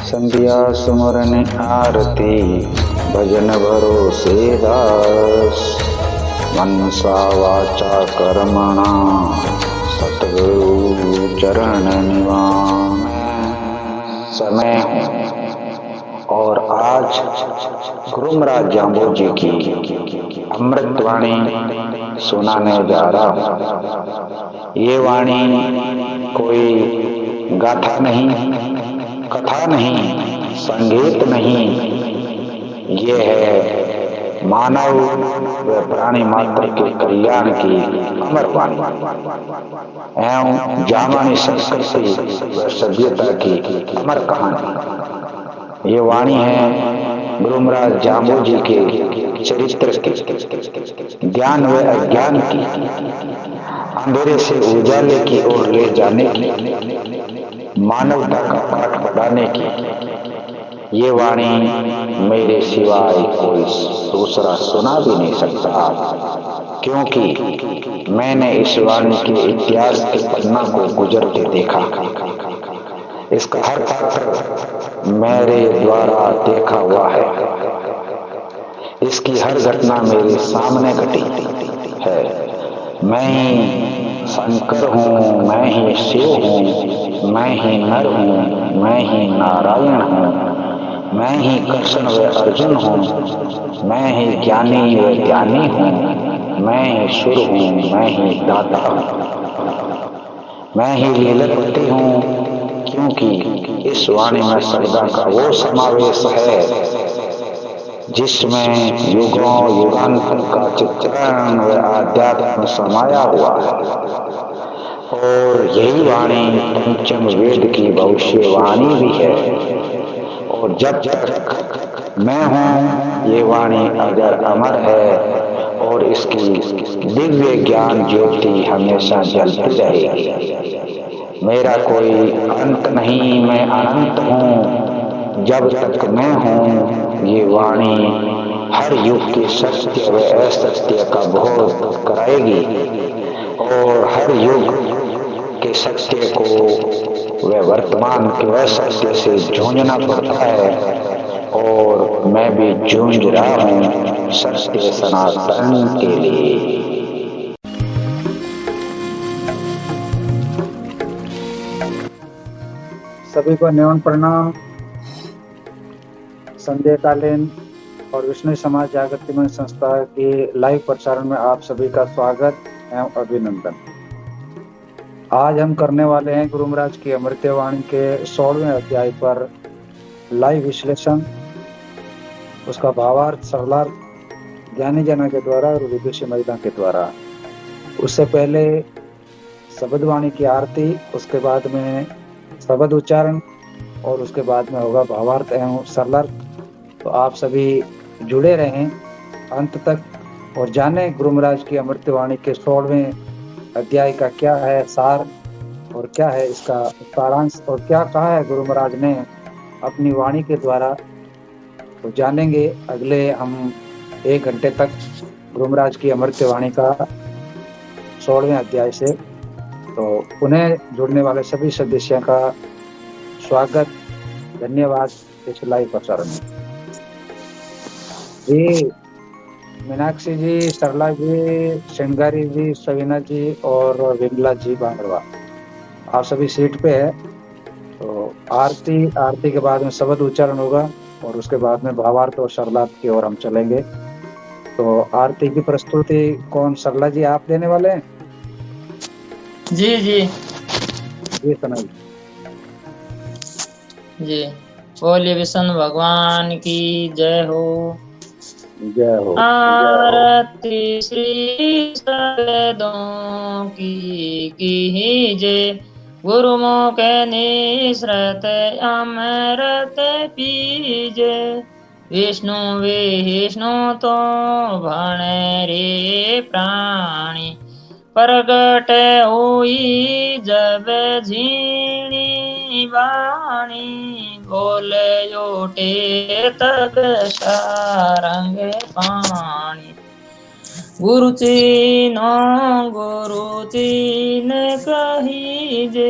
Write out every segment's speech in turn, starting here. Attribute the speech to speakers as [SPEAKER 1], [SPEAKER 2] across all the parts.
[SPEAKER 1] संध्या सुमरन आरती भजन भरोसे दास। मनसा वाचा कर्मणा सतगुरु चरण निवास। समय हूँ और आज गुरु महाराज जाम्बो जी की अमृत वाणी सुनाने जा रहा हूँ। ये वाणी कोई गाथा नहीं, कथा नहीं, संगीत नहीं, ये है मानव व प्राणी मात्र के कल्याण की अमर वाणी एवं जामानी संस्कृति व सभ्यता की अमर कहानी। ये वाणी है गुरु महाराज जाम्बो जी के चरित्र की, ज्ञान व अज्ञान की, अंधेरे से उजाले की ओर ले जाने की, मानवता का पाठ पढ़ाने की। ये वाणी मेरे सिवाय कोई दूसरा सुना भी नहीं सकता, क्योंकि मैंने इस वाणी के इतिहास के पन्ना को गुजरते देखा। इसका हर पात्र मेरे द्वारा देखा हुआ है। इसकी हर घटना मेरे सामने घटी है। मैं ही शंकर हूँ, मैं ही शिव हूँ, मैं ही नर हूँ, मैं ही नारायण हूँ, मैं ही कृष्ण व अर्जुन हूँ, मैं ही ज्ञानी व ध्यानी हूँ, मैं ही सुर हूँ, मैं ही दाता हूँ, मैं ही लीलापति हूँ। क्योंकि इस वाणी में शब्दा का वो समावेश है जिसमें युगों युगांतर का चित्रण व आध्यात्म समाया हुआ है। और यही वाणी पंचम वेद की भविष्यवाणी भी है। और जब तक मैं हूँ ये वाणी अगर अमर है और इसकी दिव्य ज्ञान ज्योति हमेशा जलती रहेगी। मेरा कोई अंत नहीं, मैं अनंत हूँ। जब तक मैं हूँ ये वाणी हर युग के सत्य व असत्य का बोध कराएगी और हर युग के सत्य को व वर्तमान के असत्य से जूझना पड़ता है। और मैं भी जूझ रहा हूँ सत्य सनातन के लिए।
[SPEAKER 2] सभी को न्यून प्रणाम। संध्याकालीन और विष्णु समाज जागृति मंच संस्था के लाइव प्रसारण में आप सभी का स्वागत एवं अभिनंदन। आज हम करने वाले हैं गुरु महाराज की अमृतवाणी के 16वें अध्याय पर लाइव विश्लेषण, उसका भावार्थ सरलार्थ ज्ञानी जना के द्वारा और विदुषी महिला के द्वारा। उससे पहले शब्दवाणी की आरती, उसके बाद में शब्द उच्चारण और उसके बाद में होगा भावार्थ एवं सरलार्थ। तो आप सभी जुड़े रहें अंत तक और जाने गुरु महाराज की अमृतवाणी के 16वें अध्याय का क्या है सार और क्या है इसका सारांश और क्या कहा है गुरु महाराज ने अपनी वाणी के द्वारा। तो जानेंगे अगले हम 1 घंटे तक गुरु महाराज की अमृतवाणी का 16वें अध्याय से। तो पुनः जुड़ने वाले सभी सदस्यों का स्वागत, धन्यवाद इस लाइव प्रसारण में। जी मीनाक्षी जी, सरला जी, श्रृंगारी जी, सवीना जी और विमला जी बांगड़वा, आप सभी सीट पे है। तो आरती के बाद में शब्द उच्चारण होगा और उसके बाद में भावार्थ और सरलार्थ की ओर हम चलेंगे। तो आरती की प्रस्तुति कौन, सरला जी आप देने वाले हैं?
[SPEAKER 3] जी जी
[SPEAKER 2] जी सुनाइए।
[SPEAKER 3] जी, बोलिए विष्णु भगवान की जय हो।
[SPEAKER 2] जय हो।
[SPEAKER 3] आरती श्री सदों की कीजे, गुरु मुख निसृत अमृत पीजे। विष्णु विष्णु तो भण रे प्राणी, प्रगट हुई जब झीणी वाणी। बोले उठे तब सारंग पानी, गुरु चीनो गुरु चीन कहीजे,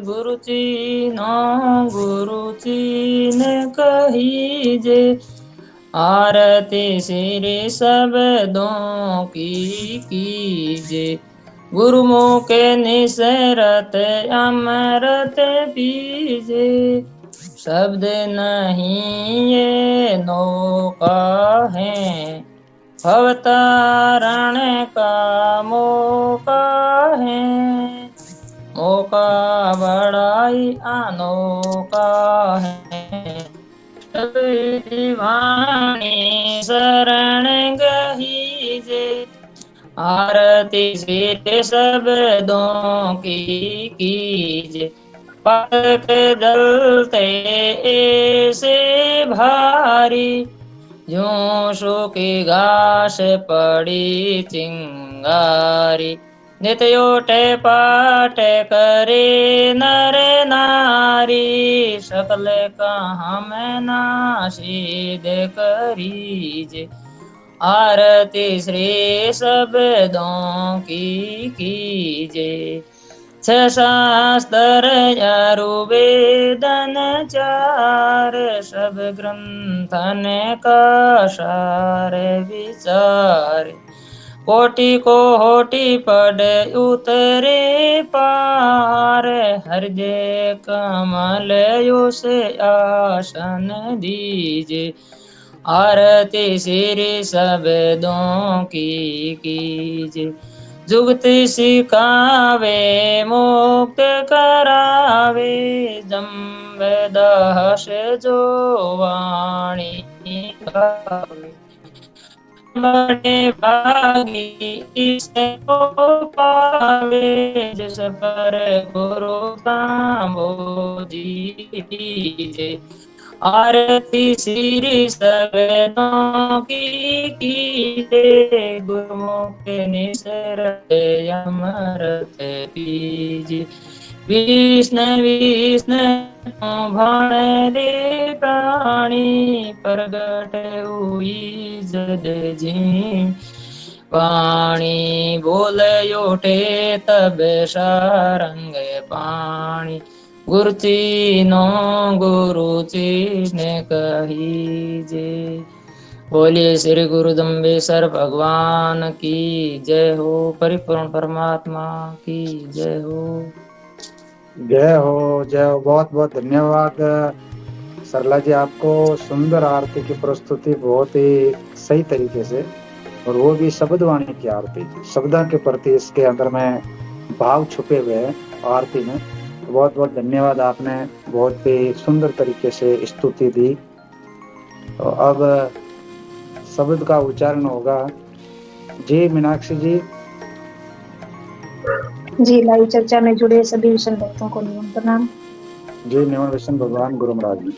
[SPEAKER 3] गुरु चीनो गुरु चीन कहीजे। आरती श्री शब्दों की कीजे, गुरुमुख निसरत अमृत पीजे। शब्द नहीं ये नौका है, अवतारण का मौका है। मौका बड़ाई अनोखा है, दीवानी शरण गहीजे। आरती सिर शब्दों की कीजे, पलक जलते ऐसे भारी, यूं सूखी घास पड़ी चिंगारी। नित्य उठे पाठ करे नर नारी, सकल कहाँ मैं नाशिद करीजे। आरती श्री शब्दों की कीजे। छह शास्त्र अरुवेदन चार, सब ग्रंथन का सार विचार। कोटि कोटि पढ़ उतरे पार, हृदय कमल उसे आसन दीजे। आरती श्री शब्दों की कीजे। जुगति सिखावे मुक्त करावे, जमदहस जो वाणी गावे। बड़े भागी इसको पावे, जिस पर गुरु काम्बोजी कीजे। आरती श्री शब्दों की कीजे, गुरुमुख निसरत अमृत पीजे। विष्णु विष्णु भण रे प्राणी, प्रगट हुई जद जी पाणी। बोल उठे तब सारंग पाणी, गुरु चीनो गुरु चीन कहीजे। बोलिए श्री गुरु दम्बेश्वर भगवान की जय हो, परिपूर्ण परमात्मा की जय हो।
[SPEAKER 2] जय हो, जय हो। बहुत बहुत धन्यवाद सरला जी, आपको सुंदर आरती की प्रस्तुति बहुत ही सही तरीके से, और वो भी शब्द वाणी की आरती, शब्दों के प्रति इसके अंदर में भाव छुपे हुए हैं आरती में। बहुत बहुत धन्यवाद, आपने बहुत ही सुंदर तरीके से स्तुति दी। तो अब शब्द का उच्चारण होगा। जी मीनाक्षी जी।
[SPEAKER 4] जी, लाइव चर्चा में जुड़े सभी विष्णु भक्तों को नमन प्रणाम।
[SPEAKER 2] जी निमन विष्णु भगवान गुरु महाराज जी।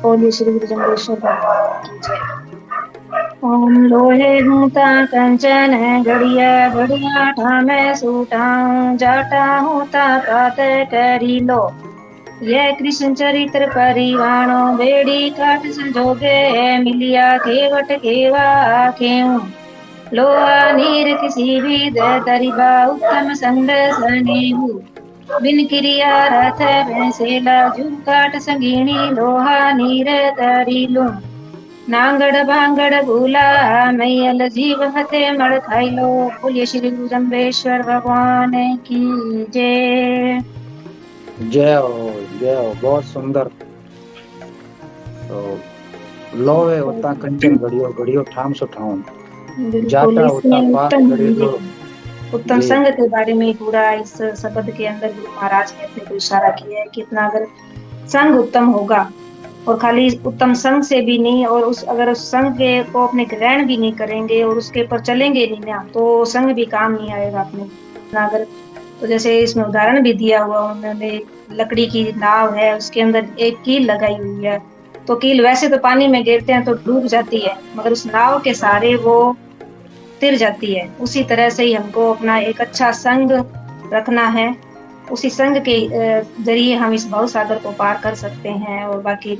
[SPEAKER 4] बोलिए श्री गुरु जम्बेश्वर भगवान की जय। ओम लोहे हूता कंचन घड़िया घड़िया ठामे सूटाऊं, जाटा हूता पात करी लो। यह कृष्ण चरित्र परिवाणो, बेड़ी काट संजोगे मिलिया केवट केवा खेऊं। लोहा नीर किसी भी दरिबा, उत्तम संग सनेहु। बिन क्रिया रथ भैंसेला, जू काट संगीणी लोहा नीर तरीलू। नांगड़ बांगड़ भूला मैयल, जीव हते मड़ खाइलो। बोलिए श्री गुरु जम्बेश्वर भगवान की जय।
[SPEAKER 2] जय हो, जय हो। बहुत सुंदर। तो लोहे होता कंचन घड़ियो, घड़ियो ठाम सो ठाऊं।
[SPEAKER 4] बिल्कुल,
[SPEAKER 2] जाटा होता
[SPEAKER 4] इसमें
[SPEAKER 2] पास
[SPEAKER 4] उत्तम
[SPEAKER 2] घड़ी लो।
[SPEAKER 4] उत्तम
[SPEAKER 2] जी
[SPEAKER 4] संघ के बारे में पूरा इस शब्द के अंदर गुरु महाराज ने अपने को इशारा किया है कि इतना अगर संघ उत्तम होगा, और खाली उत्तम संघ से भी नहीं, और अगर उस संघ के को अपने ग्रहण भी नहीं करेंगे और उसके ऊपर चलेंगे नहीं ना, तो संघ भी काम नहीं आएगा अपने ना। अगर तो जैसे इसमें उदाहरण भी दिया हुआ उन्होंने, लकड़ी की नाव है, उसके अंदर एक कील लगाई हुई है। तो कील वैसे तो पानी में गिरते हैं तो डूब जाती है, मगर उस नाव के सहारे वो स्थिर जाती है। उसी तरह से ही हमको अपना एक अच्छा संग रखना है, उसी संग के जरिए हम इस भव सागर को पार कर सकते हैं। और बाकी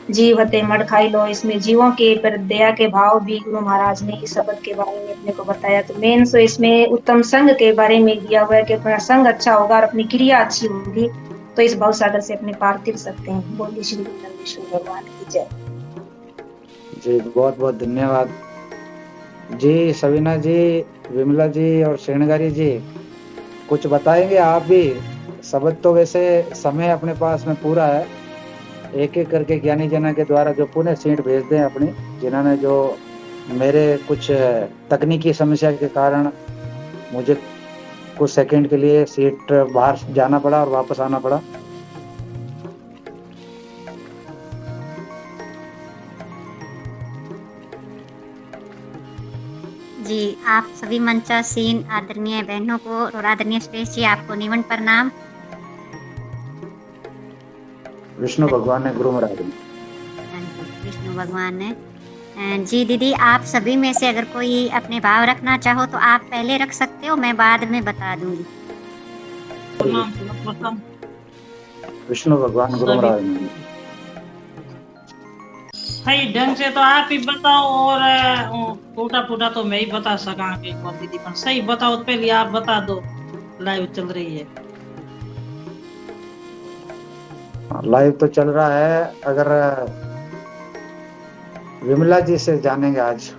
[SPEAKER 4] जीव हते मड़ खाई लो। इसमें जीवों के पर दया के भाव भी गुरु महाराज ने इस शब्द के बारे में अपने को बताया। तो मेन तो इसमें उत्तम संग के बारे में दिया हुआ है कि अपना संग अच्छा होगा और अपनी क्रिया अच्छी होगी तो इस भव सागर से अपने पार कर सकते हैं। बोलिए श्री गुरु नंदेश्वर भगवान की जय।
[SPEAKER 2] जी बहुत बहुत धन्यवाद जी। सवीना जी, विमला जी और श्रेणगारी जी, कुछ बताएंगे आप भी? शब्द तो वैसे समय अपने पास में पूरा है, एक एक करके ज्ञानी जना के द्वारा जो पुनः सीट भेज दें अपनी, जिन्होंने जो मेरे कुछ तकनीकी समस्या के कारण मुझे कुछ सेकंड के लिए सीट बाहर जाना पड़ा और वापस आना पड़ा।
[SPEAKER 5] जी, आप सभी मंचासीन आदरणीय बहनों को और आदरणीय श्रेष्ठ जी, आपको निमन प्रणाम।
[SPEAKER 2] विष्णु भगवान ने, गुरु महाराज ने।
[SPEAKER 5] हाँ जी, विष्णु भगवान ने। जी दीदी, आप सभी में से अगर कोई अपने भाव रखना चाहो तो आप पहले रख सकते हो, मैं बाद में बता दूंगी।
[SPEAKER 2] विष्णु भगवान, गुरु महाराज ने।
[SPEAKER 6] सही ढंग से तो आप ही बताओ और टूटा फूटा तो मैं ही बता सका कि कौन दीदी, पर सही बताओ तो पहले आप बता दो। लाइव चल रही है।
[SPEAKER 2] लाइव तो चल रहा है। अगर विमला जी से जानेंगे आज।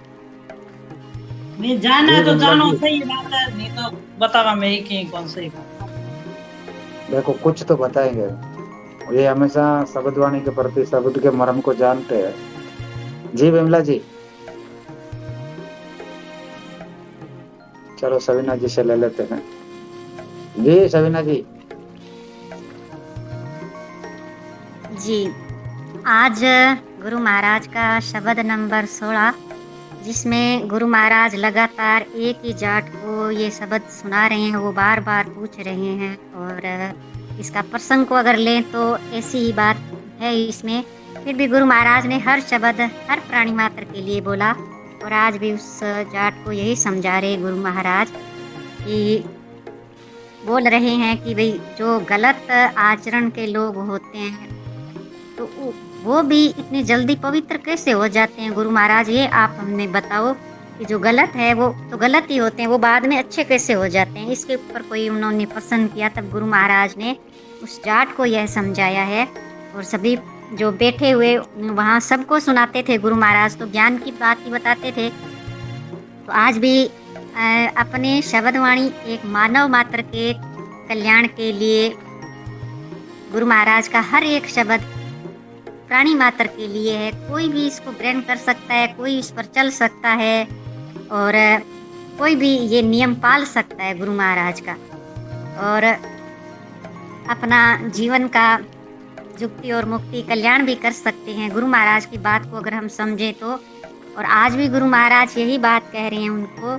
[SPEAKER 6] नहीं जाना है तो जानो, सही बात है, नहीं तो बतावा मैं ही कि कौन सही बात।
[SPEAKER 2] देखो कुछ तो बताएंगे, ये हमेशा शब्दवाणी के प्रति शब्द के मर्म को जानते हैं। जी विमला जी, चलो सवीना जी से ले लेते हैं। जी सवीना जी।
[SPEAKER 5] जी, आज गुरु महाराज का शब्द नंबर 16, जिसमें गुरु महाराज लगातार एक ही जाट को ये शब्द सुना रहे हैं, वो बार बार पूछ रहे हैं। और इसका प्रसंग को अगर लें तो ऐसी ही बात है इसमें। फिर भी गुरु महाराज ने हर शब्द हर प्राणी मात्र के लिए बोला। और आज भी उस जाट को यही समझा रहे गुरु महाराज कि बोल रहे हैं कि भाई जो गलत आचरण के लोग होते हैं तो वो भी इतनी जल्दी पवित्र कैसे हो जाते हैं। गुरु महाराज ये आप हमें बताओ कि जो गलत है वो तो गलत ही होते हैं, वो बाद में अच्छे कैसे हो जाते हैं। इसके ऊपर कोई उन्होंने प्रश्न किया, तब गुरु महाराज ने उस जाट को यह समझाया है। और सभी जो बैठे हुए वहाँ सबको सुनाते थे गुरु महाराज, तो ज्ञान की बात ही बताते थे। तो आज भी अपने शब्दवाणी एक मानव मात्र के कल्याण के लिए गुरु महाराज का हर एक शब्द प्राणी मात्र के लिए है। कोई भी इसको ग्रहण कर सकता है, कोई इस पर चल सकता है और कोई भी ये नियम पाल सकता है गुरु महाराज का, और अपना जीवन का जुक्ति और मुक्ति कल्याण भी कर सकते हैं गुरु महाराज की बात को अगर हम समझें तो। और आज भी गुरु महाराज यही बात कह रहे हैं उनको,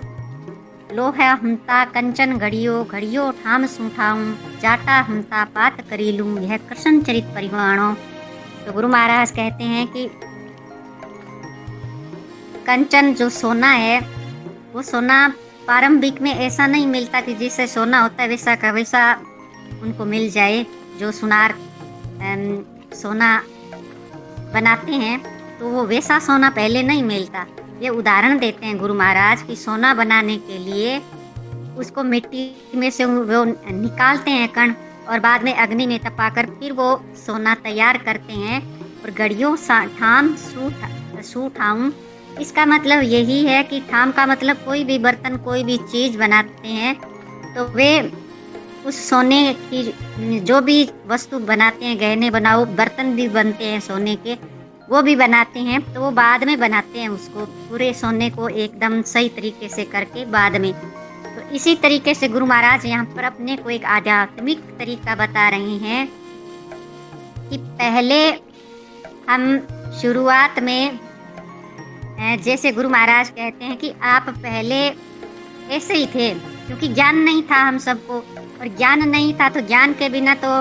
[SPEAKER 5] लोहा हमता कंचन घड़ियो घड़ियो ठाम सूठाऊं, जाटा हमता पात करी लूं, यह कृष्ण चरित परिवाणों। तो गुरु महाराज कहते हैं कि कंचन जो सोना है, वो सोना प्रारंभिक में ऐसा नहीं मिलता कि जैसे सोना होता है वैसा का वैसा उनको मिल जाए। जो सुनार सोना बनाते हैं तो वो वैसा सोना पहले नहीं मिलता। ये उदाहरण देते हैं गुरु महाराज कि सोना बनाने के लिए उसको मिट्टी में से वो निकालते हैं कण, और बाद में अग्नि में तपाकर फिर वो सोना तैयार करते हैं। और घड़ियों ठाम सूठाऊं, इसका मतलब यही है कि ठाम का मतलब कोई भी बर्तन कोई भी चीज़ बनाते हैं तो वे उस सोने की जो भी वस्तु बनाते हैं, गहने बनाओ, बर्तन भी बनते हैं सोने के, वो भी बनाते हैं, तो वो बाद में बनाते हैं उसको पूरे सोने को एकदम सही तरीके से करके बाद में। तो इसी तरीके से गुरु महाराज यहाँ पर अपने को एक आध्यात्मिक तरीका बता रहे हैं कि पहले हम शुरुआत में जैसे गुरु महाराज कहते हैं कि आप पहले ऐसे ही थे, क्योंकि ज्ञान नहीं था हम सबको, और ज्ञान नहीं था तो ज्ञान के बिना तो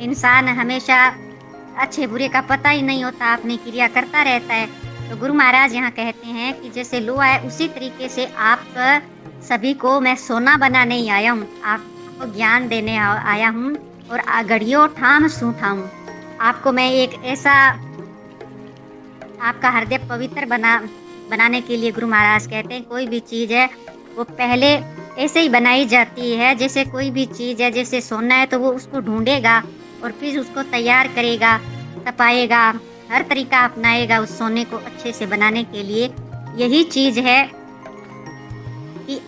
[SPEAKER 5] इंसान हमेशा अच्छे बुरे का पता ही नहीं होता, अपनी क्रिया करता रहता है। तो गुरु महाराज यहाँ कहते हैं कि जैसे लोहा है उसी तरीके से आप सभी को मैं सोना बनाने ही आया हूँ, आपको ज्ञान देने आया हूँ, और घड़ियों ठाम सूठाऊँ। आपको मैं एक ऐसा आपका हृदय पवित्र बनाने के लिए गुरु महाराज कहते हैं कोई भी चीज़ है वो पहले ऐसे ही बनाई जाती है, जैसे कोई भी चीज़ है, जैसे सोना है तो वो उसको ढूंढेगा और फिर उसको तैयार करेगा, तपाएगा, हर तरीका अपनाएगा उस सोने को अच्छे से बनाने के लिए। यही चीज़ है कि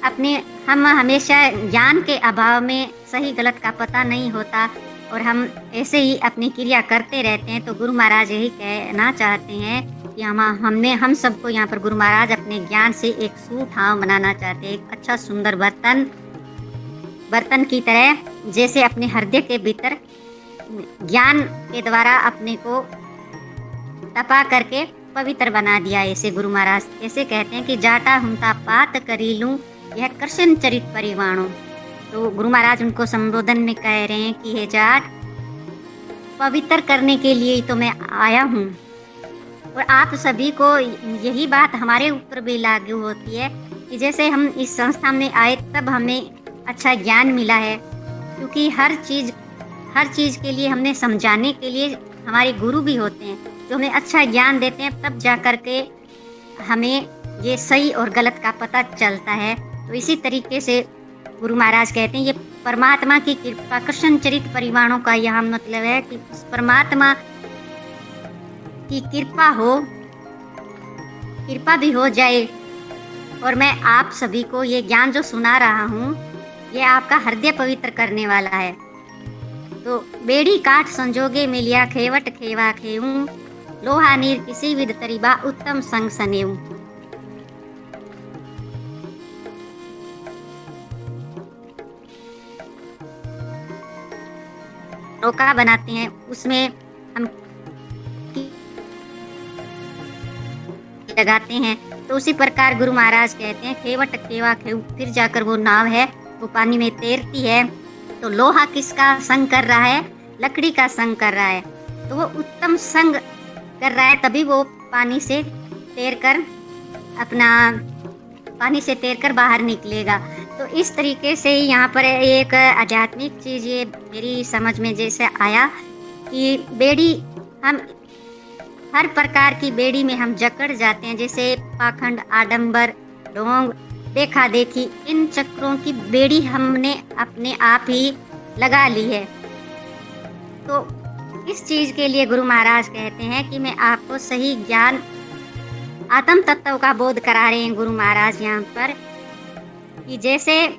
[SPEAKER 5] हम हमेशा ज्ञान के अभाव में सही गलत का पता नहीं होता और हम ऐसे ही अपनी क्रिया करते रहते हैं। तो गुरु महाराज यही कहना चाहते हैं कि हम सबको यहाँ पर गुरु महाराज अपने ज्ञान से एक सूठाव बनाना चाहते हैं, एक अच्छा सुंदर बर्तन की तरह, जैसे अपने हृदय के भीतर ज्ञान के द्वारा अपने को तपा करके पवित्र बना दिया। ऐसे गुरु महाराज ऐसे कहते हैं कि जाटा हुंता पात करी लूं यह कृष्ण चरित परिवाणो। तो गुरु महाराज उनको संबोधन में कह रहे हैं कि हे जाट, पवित्र करने के लिए ही तो मैं आया हूँ। और आप सभी को यही बात हमारे ऊपर भी लागू होती है कि जैसे हम इस संस्था में आए तब हमें अच्छा ज्ञान मिला है, क्योंकि हर चीज़ के लिए हमने समझाने के लिए हमारे गुरु भी होते हैं जो हमें अच्छा ज्ञान देते हैं, तब जा कर के हमें ये सही और गलत का पता चलता है। तो इसी तरीके से गुरु महाराज कहते हैं ये परमात्मा की कृपा, कृष्ण चरित परिवाणों का यहाँ मतलब है कि उस परमात्मा की कृपा भी हो जाए। और मैं आप सभी को ये ज्ञान जो सुना रहा हूँ ये आपका हृदय पवित्र करने वाला है। तो बेड़ी काट संजोगे मिलिया खेवट खेवा खेऊं, लोहा नीर किसी विद तरीबा उत्तम संग सनेऊं। नौका बनाते हैं उसमें हम लगाते हैं, तो उसी प्रकार गुरु महाराज कहते हैं खेवट खेवा खेऊ, फिर जाकर वो नाव है वो पानी में तैरती है। तो लोहा किसका संग कर रहा है? लकड़ी का संग कर रहा है। तो वो उत्तम संग कर रहा है, तभी वो पानी से तैरकर बाहर निकलेगा। तो इस तरीके से यहाँ पर एक आध्यात्मिक चीज़ ये मेरी समझ में जैसे आया कि बेड़ी, हम हर प्रकार की बेड़ी में हम जकड़ जाते हैं, जैसे पाखंड, आडंबर, ढोंग, देखा देखी, इन चक्रों की बेड़ी हमने अपने आप ही लगा ली है। तो इस चीज़ के लिए गुरु महाराज कहते हैं कि मैं आपको सही ज्ञान, आत्म तत्व का बोध करा रहे हैं गुरु महाराज यहाँ पर, कि जैसे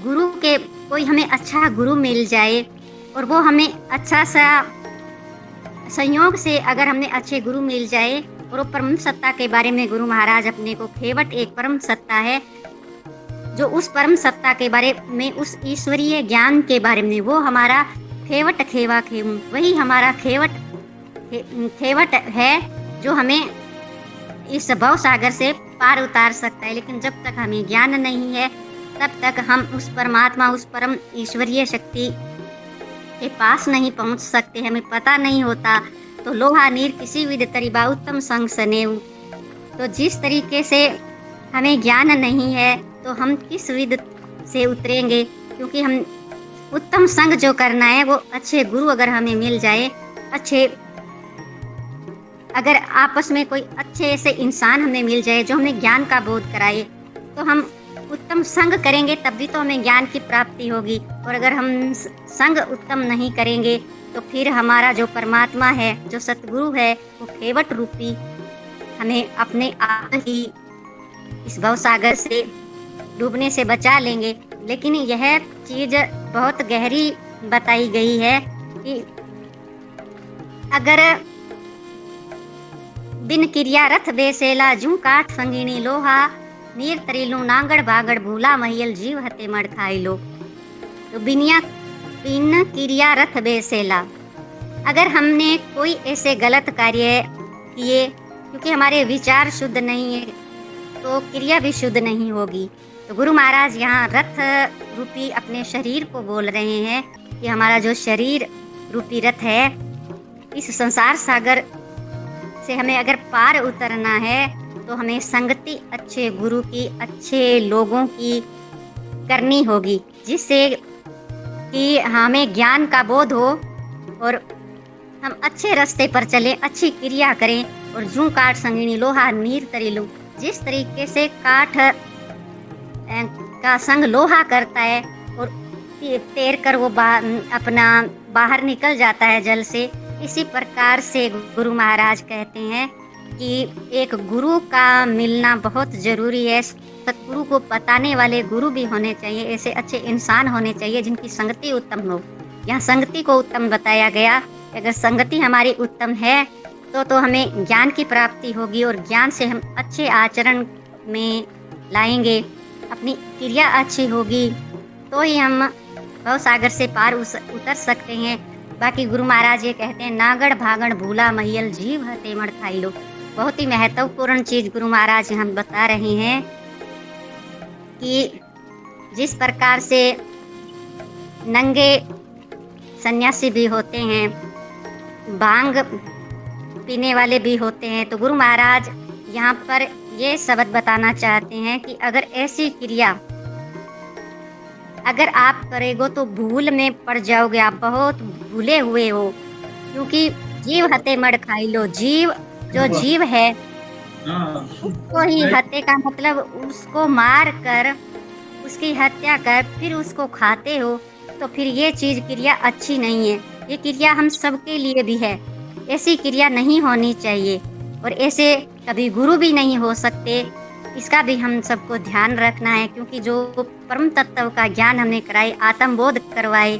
[SPEAKER 5] कोई हमें अच्छा गुरु मिल जाए और वो हमें अच्छा सा संयोग से अगर हमने अच्छे गुरु मिल जाए और वो परम सत्ता के बारे में गुरु महाराज अपने को, खेवट एक परम सत्ता है, जो उस परम सत्ता के बारे में, उस ईश्वरीय ज्ञान के बारे में, वो हमारा खेवट खेवा खेऊं, वही हमारा खेवट है जो हमें इस भव सागर से पार उतार सकता है। लेकिन जब तक हमें ज्ञान नहीं है तब तक हम उस परमात्मा, उस परम ईश्वरीय शक्ति के पास नहीं पहुंच सकते, हमें पता नहीं होता। तो लोहा नीर किसी विद तरीबा उत्तम संग सनेऊ। तो जिस तरीके से हमें ज्ञान नहीं है तो हम किस विद से उतरेंगे, क्योंकि हम उत्तम संग जो करना है वो अच्छे गुरु अगर हमें मिल जाए, अगर आपस में कोई अच्छे ऐसे इंसान हमें मिल जाए जो हमें ज्ञान का बोध कराए, तो हम उत्तम संग करेंगे तभी तो हमें ज्ञान की प्राप्ति होगी। और अगर हम संग उत्तम नहीं करेंगे तो फिर हमारा जो परमात्मा है, जो सतगुरु है, वो खेवट रूपी हमें अपने आप ही इस भवसागर से डूबने से बचा लेंगे। लेकिन यह चीज बहुत गहरी बताई गई है कि अगर बिन क्रिया रथ बेसेला जू काठ संगिनी लोहा, नीर तरीलू नांगड़ बागड़ भूला महियल जीव हते मड़ खाई लो। तो बिन क्रिया रथ बेसेला, अगर हमने कोई ऐसे गलत कार्य किए, क्योंकि हमारे विचार शुद्ध नहीं है तो क्रिया भी शुद्ध नहीं होगी। तो गुरु महाराज यहाँ रथ रूपी अपने शरीर को बोल रहे हैं कि हमारा जो शरीर रूपी रथ है, इस संसार सागर से हमें अगर पार उतरना है तो हमें संगति अच्छे गुरु की, अच्छे लोगों की करनी होगी, जिससे कि हमें ज्ञान का बोध हो और हम अच्छे रास्ते पर चलें, अच्छी क्रिया करें। और जू काठ संगिनी लोहा नीर तरीलू। जिस तरीके से काठ का संग लोहा करता है और तैर कर वो अपना बाहर निकल जाता है जल से, इसी प्रकार से गुरु महाराज कहते हैं कि एक गुरु का मिलना बहुत जरूरी है। सतगुरु को बताने वाले गुरु भी होने चाहिए, ऐसे अच्छे इंसान होने चाहिए जिनकी संगति उत्तम हो। यहाँ संगति को उत्तम बताया गया। अगर संगति हमारी उत्तम है तो हमें ज्ञान की प्राप्ति होगी और ज्ञान से हम अच्छे आचरण में लाएंगे, अपनी क्रिया अच्छी होगी तो ही हम भव सागर से पार उतर सकते हैं। बाकी गुरु महाराज ये कहते हैं, नागड़ भागड़ भूला महियल जीव हते मड़ खाई लो। बहुत ही महत्वपूर्ण चीज गुरु महाराज हम बता रहे हैं कि जिस प्रकार से नंगे सन्यासी भी होते हैं, भांग पीने वाले भी होते हैं, तो गुरु महाराज यहाँ पर ये शब्द बताना चाहते हैं कि अगर ऐसी क्रिया अगर आप करेगो तो भूल में पड़ जाओगे, आप बहुत भूले हुए हो। क्योंकि जीव हते मड़ खाई लो, जीव जो जीव है उसको ही हत्या का मतलब उसको मार कर उसकी हत्या कर फिर उसको खाते हो, तो फिर ये चीज क्रिया अच्छी नहीं है। ये क्रिया हम सबके लिए भी है, ऐसी क्रिया नहीं होनी चाहिए और ऐसे कभी गुरु भी नहीं हो सकते। इसका भी हम सबको ध्यान रखना है, क्योंकि जो परम तत्व का ज्ञान हमने कराए, आत्मबोध करवाए,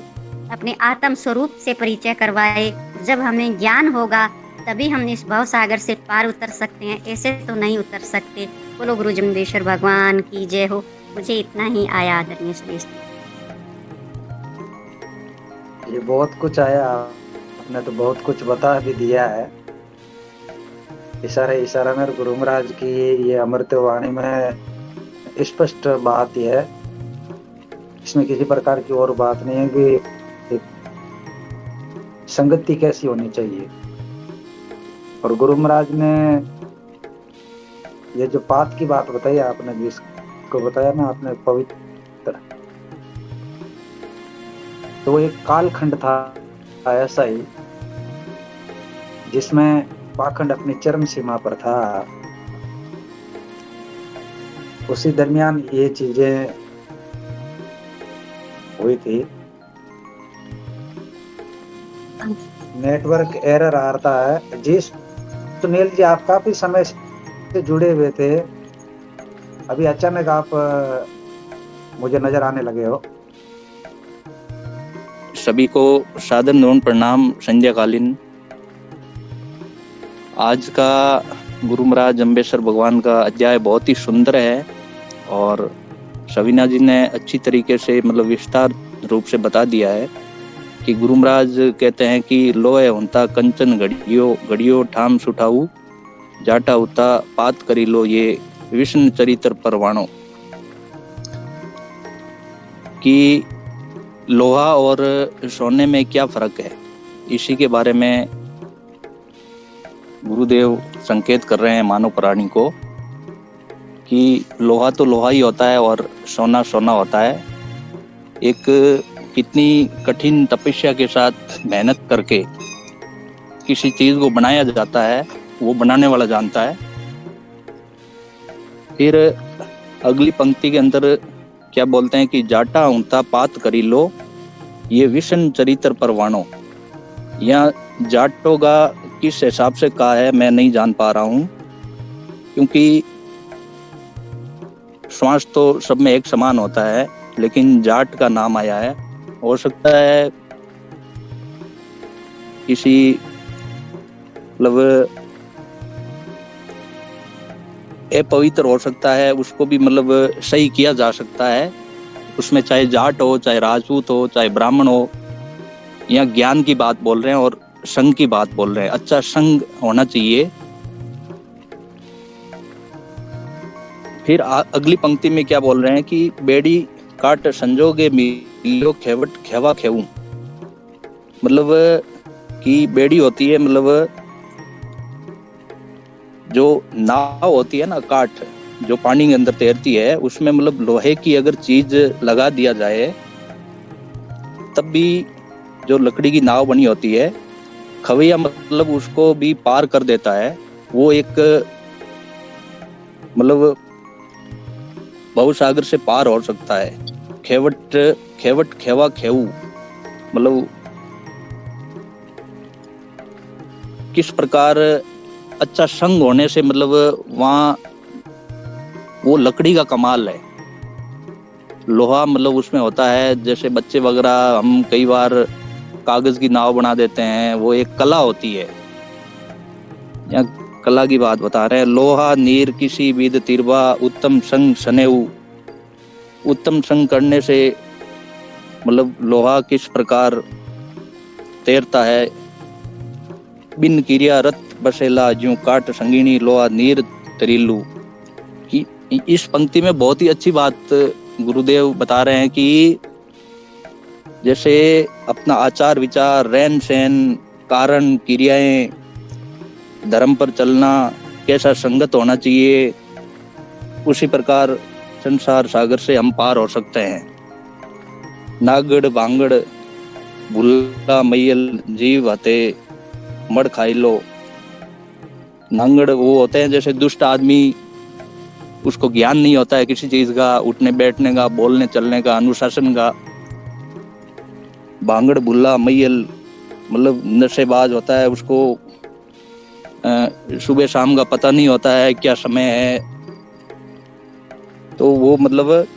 [SPEAKER 5] अपने आत्म स्वरूप से परिचय करवाए, जब हमें ज्ञान होगा तभी हम इस भव सागर से पार उतर सकते हैं, ऐसे तो नहीं उतर सकते। बोलो गुरु जम्बेश्वर भगवान की जय हो। मुझे इतना ही आया आदरणीय श्रेष्ठ।
[SPEAKER 2] ये बहुत कुछ आया, आपने तो बहुत कुछ बता भी दिया है। इशारा में गुरु महाराज की ये अमृत वाणी में स्पष्ट बात ही है, इसमें किसी प्रकार की और बात नहीं है कि संगति कैसी होनी चाहिए। और गुरु महाराज ने ये जो पात की बात बताई आपने, जिसको बताया ना आपने पवित्र, तो एक कालखंड था ऐसा ही जिसमें पाखंड अपनी चरम सीमा पर था। उसी दरमियान ये चीजें हुई थी। नेटवर्क एरर आ रहा है। जी सुनील जी, आप काफी समय से जुड़े हुए थे, अभी अचानक आप मुझे नजर आने लगे हो।
[SPEAKER 7] सभी को सादर नमन प्रणाम। संध्या कालीन आज का गुरु महाराज जम्बेश्वर भगवान का अध्याय बहुत ही सुंदर है और सविना जी ने अच्छी तरीके से मतलब विस्तार रूप से बता दिया है कि गुरु महाराज कहते हैं कि लोहे होता कंचन घड़ियो ठाम सुठाऊ, जाटा होता पात करी लो ये विष्णु चरित्र परवाणो। कि लोहा और सोने में क्या फर्क है, इसी के बारे में गुरुदेव संकेत कर रहे हैं मानव प्राणी को कि लोहा तो लोहा ही होता है और सोना सोना होता है। एक कितनी कठिन तपस्या के साथ मेहनत करके किसी चीज को बनाया जाता है, वो बनाने वाला जानता है। फिर अगली पंक्ति के अंदर क्या बोलते हैं कि जाटा ऊंता पात करी लो ये विष्णु चरित्र परवाणो। यहाँ जाटों का किस हिसाब से कहा है मैं नहीं जान पा रहा हूँ, क्योंकि श्वास तो सब में एक समान होता है, लेकिन जाट का नाम आया है। हो सकता है किसी मतलब अपवित्र हो सकता है, उसको भी मतलब सही किया जा सकता है। उसमें चाहे जाट हो, चाहे राजपूत हो, चाहे ब्राह्मण हो। यहाँ ज्ञान की बात बोल रहे हैं और संघ की बात बोल रहे हैं। अच्छा संघ होना चाहिए। फिर अगली पंक्ति में क्या बोल रहे हैं कि बेड़ी काट संजोगे मिलो खेवट खेवा खेऊ। मतलब कि बेड़ी होती है, मतलब जो नाव होती है ना, काठ जो पानी के अंदर तैरती है, उसमें मतलब लोहे की अगर चीज लगा दिया जाए तब भी जो लकड़ी की नाव बनी होती है, खवैया मतलब उसको भी पार कर देता है। वो एक मतलब भवसागर से पार हो सकता है। खेवट खेवट खेवा खेऊ मतलब किस प्रकार अच्छा संग होने से मतलब वहाँ वो लकड़ी का कमाल है। लोहा मतलब उसमें होता है, जैसे बच्चे वगैरह हम कई बार कागज की नाव बना देते हैं, वो एक कला होती है। यहाँ कला की बात बता रहे हैं। लोहा नीर किसी विद तिरवा उत्तम संग सनेऊ। उत्तम संग करने से मतलब लोहा किस प्रकार तैरता है। बिन क्रिया रत बसेला ज्यों काट संगीनी लोहा नीर तरीलू। इस पंक्ति में बहुत ही अच्छी बात गुरुदेव बता रहे हैं कि जैसे अपना आचार विचार रहन सहन कारण क्रियाएं धर्म पर चलना कैसा संगत होना चाहिए, उसी प्रकार संसार सागर से हम पार हो सकते हैं। नागड़ बांगड़ भूला मैयल जीव हते मड़ खाई लो। नांगड़ वो होते हैं जैसे दुष्ट आदमी, उसको ज्ञान नहीं होता है किसी चीज का, उठने बैठने का, बोलने चलने का, अनुशासन का। भांगड़ भुल्ला मैयल मतलब नशेबाज होता है, उसको सुबह शाम का पता नहीं होता है क्या समय है। तो वो मतलब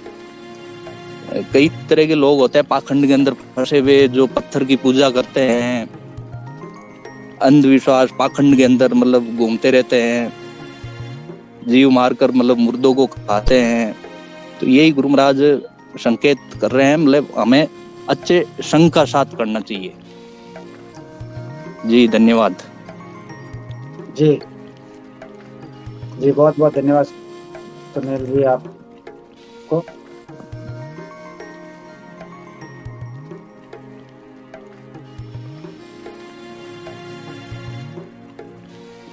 [SPEAKER 7] कई तरह के लोग होते हैं पाखंड के अंदर फंसे हुए, जो पत्थर की पूजा करते हैं, अंधविश्वास पाखंड के अंदर मतलब घूमते रहते हैं, जीव मारकर मतलब मुर्दों को खाते हैं। तो यही गुरु महाराज संकेत कर रहे हैं, मतलब हमें अच्छे संग का साथ करना चाहिए। जी धन्यवाद।
[SPEAKER 2] जी जी, बहुत बहुत धन्यवाद सुनील जी आपको।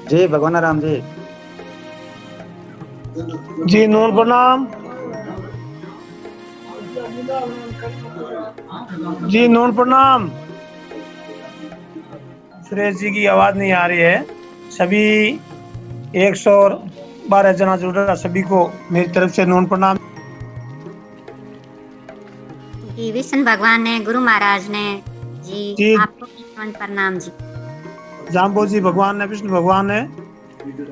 [SPEAKER 2] जी भगवान राम जी।
[SPEAKER 8] जी नून प्रणाम। जी नून प्रणाम। सुरेश जी की आवाज नहीं आ रही है। सभी 112 जना जुड़ रहा, सभी को मेरी तरफ से नून प्रणाम।
[SPEAKER 5] जी विष्णु भगवान ने, गुरु महाराज ने जी आपको नून प्रणाम जी।
[SPEAKER 8] जाम्बो जी भगवान ने, विष्णु भगवान ने।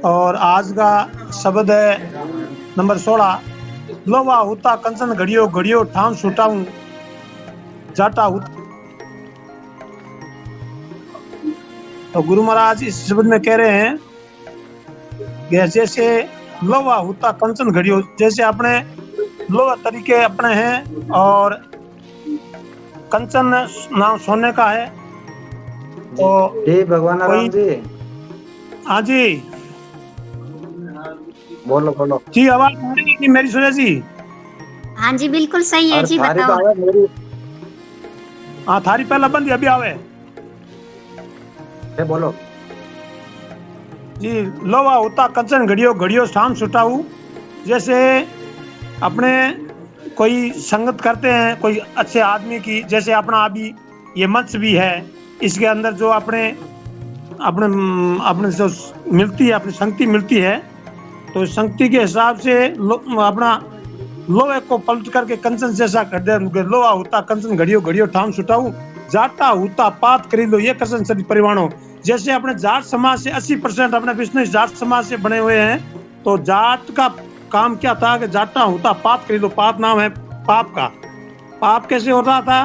[SPEAKER 8] और आज का शब्द है नंबर 16। लोवा होता कंचन घड़ियो घड़ियो ठाम सुटाऊं जाटा होता। तो गुरु महाराज इस शब्द में कह रहे हैं कि जैसे लोवा होता कंचन घड़ियो, जैसे अपने लोहा तरीके अपने हैं और कंचन नाम सोने का है। तो
[SPEAKER 2] जी भगवान राम जी।
[SPEAKER 8] हाँ जी
[SPEAKER 2] बोलो बोलो
[SPEAKER 8] जी। आवाज आ रही है मेरी सुरेश जी?
[SPEAKER 5] हाँ जी बिल्कुल सही है जी, बताओ।
[SPEAKER 8] हाँ थारी पहला बंद अभी आवे
[SPEAKER 2] बोलो
[SPEAKER 8] जी। लोवा होता कंचन घड़ियो घड़ियो शाम सुटाऊ। जैसे अपने कोई संगत करते हैं कोई अच्छे आदमी की, जैसे अपना अभी ये मंच भी है, इसके अंदर जो अपने अपने अपने जो मिलती है, अपनी संगति मिलती है, तो संगति के हिसाब से अपना लोहे को पलट करके कंचन जैसा कर दे। लोहा होता कंचन घड़ियो घड़ियो ठाम सुटाऊ जाटा होता पात करी लो ये कंचन सदी परिवाणों। जैसे अपने जाट समाज से 80% अपने विष्णु जाट समाज से बने हुए हैं। तो जाट का काम क्या था कि जाटा होता पात करी लो। पात नाम है पाप का। पाप कैसे होता था